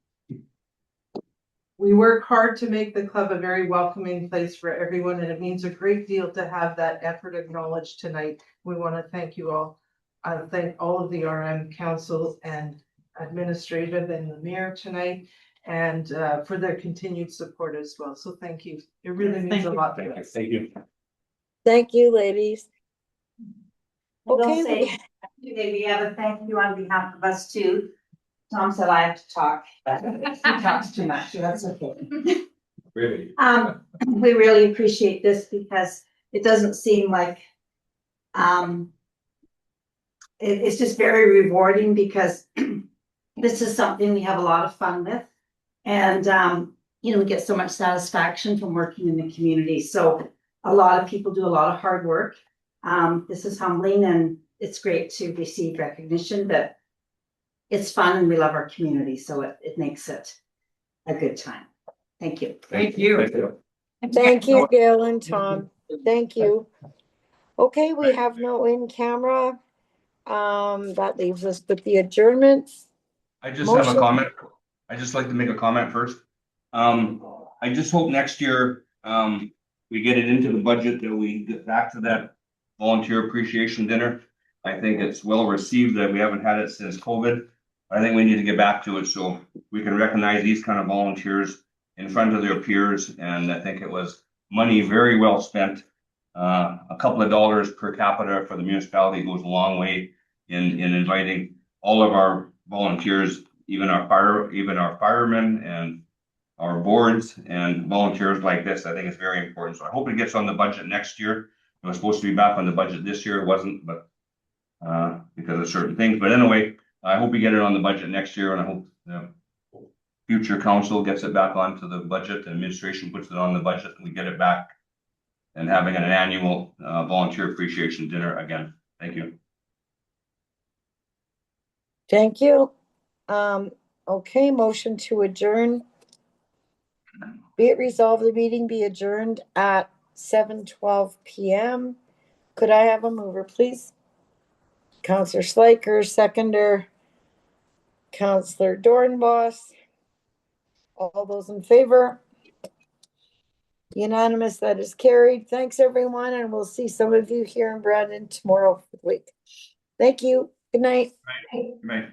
We work hard to make the club a very welcoming place for everyone, and it means a great deal to have that effort acknowledged tonight. We want to thank you all. I thank all of the RM council and administrative and the mayor tonight, and for their continued support as well. So thank you. It really means a lot to us.
Thank you.
Thank you, ladies.
Okay. We have a thank you on behalf of us too. Tom said I have to talk, but he talks too much. That's okay.
Really?
We really appreciate this because it doesn't seem like it's just very rewarding because this is something we have a lot of fun with, and we get so much satisfaction from working in the community. So a lot of people do a lot of hard work. This is humbling, and it's great to receive recognition, but it's fun and we love our community, so it makes it a good time. Thank you.
Thank you.
Thank you, Gail and Tom. Thank you. Okay, we have no in camera. That leaves us with the adjournments.
I just have a
Motion.
comment. I just like to make a comment first. I just hope next year, we get it into the budget that we get back to that volunteer appreciation dinner. I think it's well received that we haven't had it since COVID. I think we need to get back to it so we can recognize these kind of volunteers in front of their peers. And I think it was money very well spent. A couple of dollars per capita for the municipality goes a long way in inviting all of our volunteers, even our firemen and our boards and volunteers like this. I think it's very important. So I hope it gets on the budget next year. It was supposed to be back on the budget this year. It wasn't, but because of certain things. But anyway, I hope we get it on the budget next year, and I hope the future council gets it back onto the budget, the administration puts it on the budget, and we get it back. And having an annual volunteer appreciation dinner again. Thank you.
Thank you. Okay, motion to adjourn. Be it resolved, the meeting be adjourned at 7:12 PM. Could I have a mover, please? Counselor Schleicher, seconder. Counselor Dornbos. All those in favor? Unanimous, that is carried. Thanks, everyone, and we'll see some of you here in Brandon tomorrow for the week. Thank you. Good night.
Good night.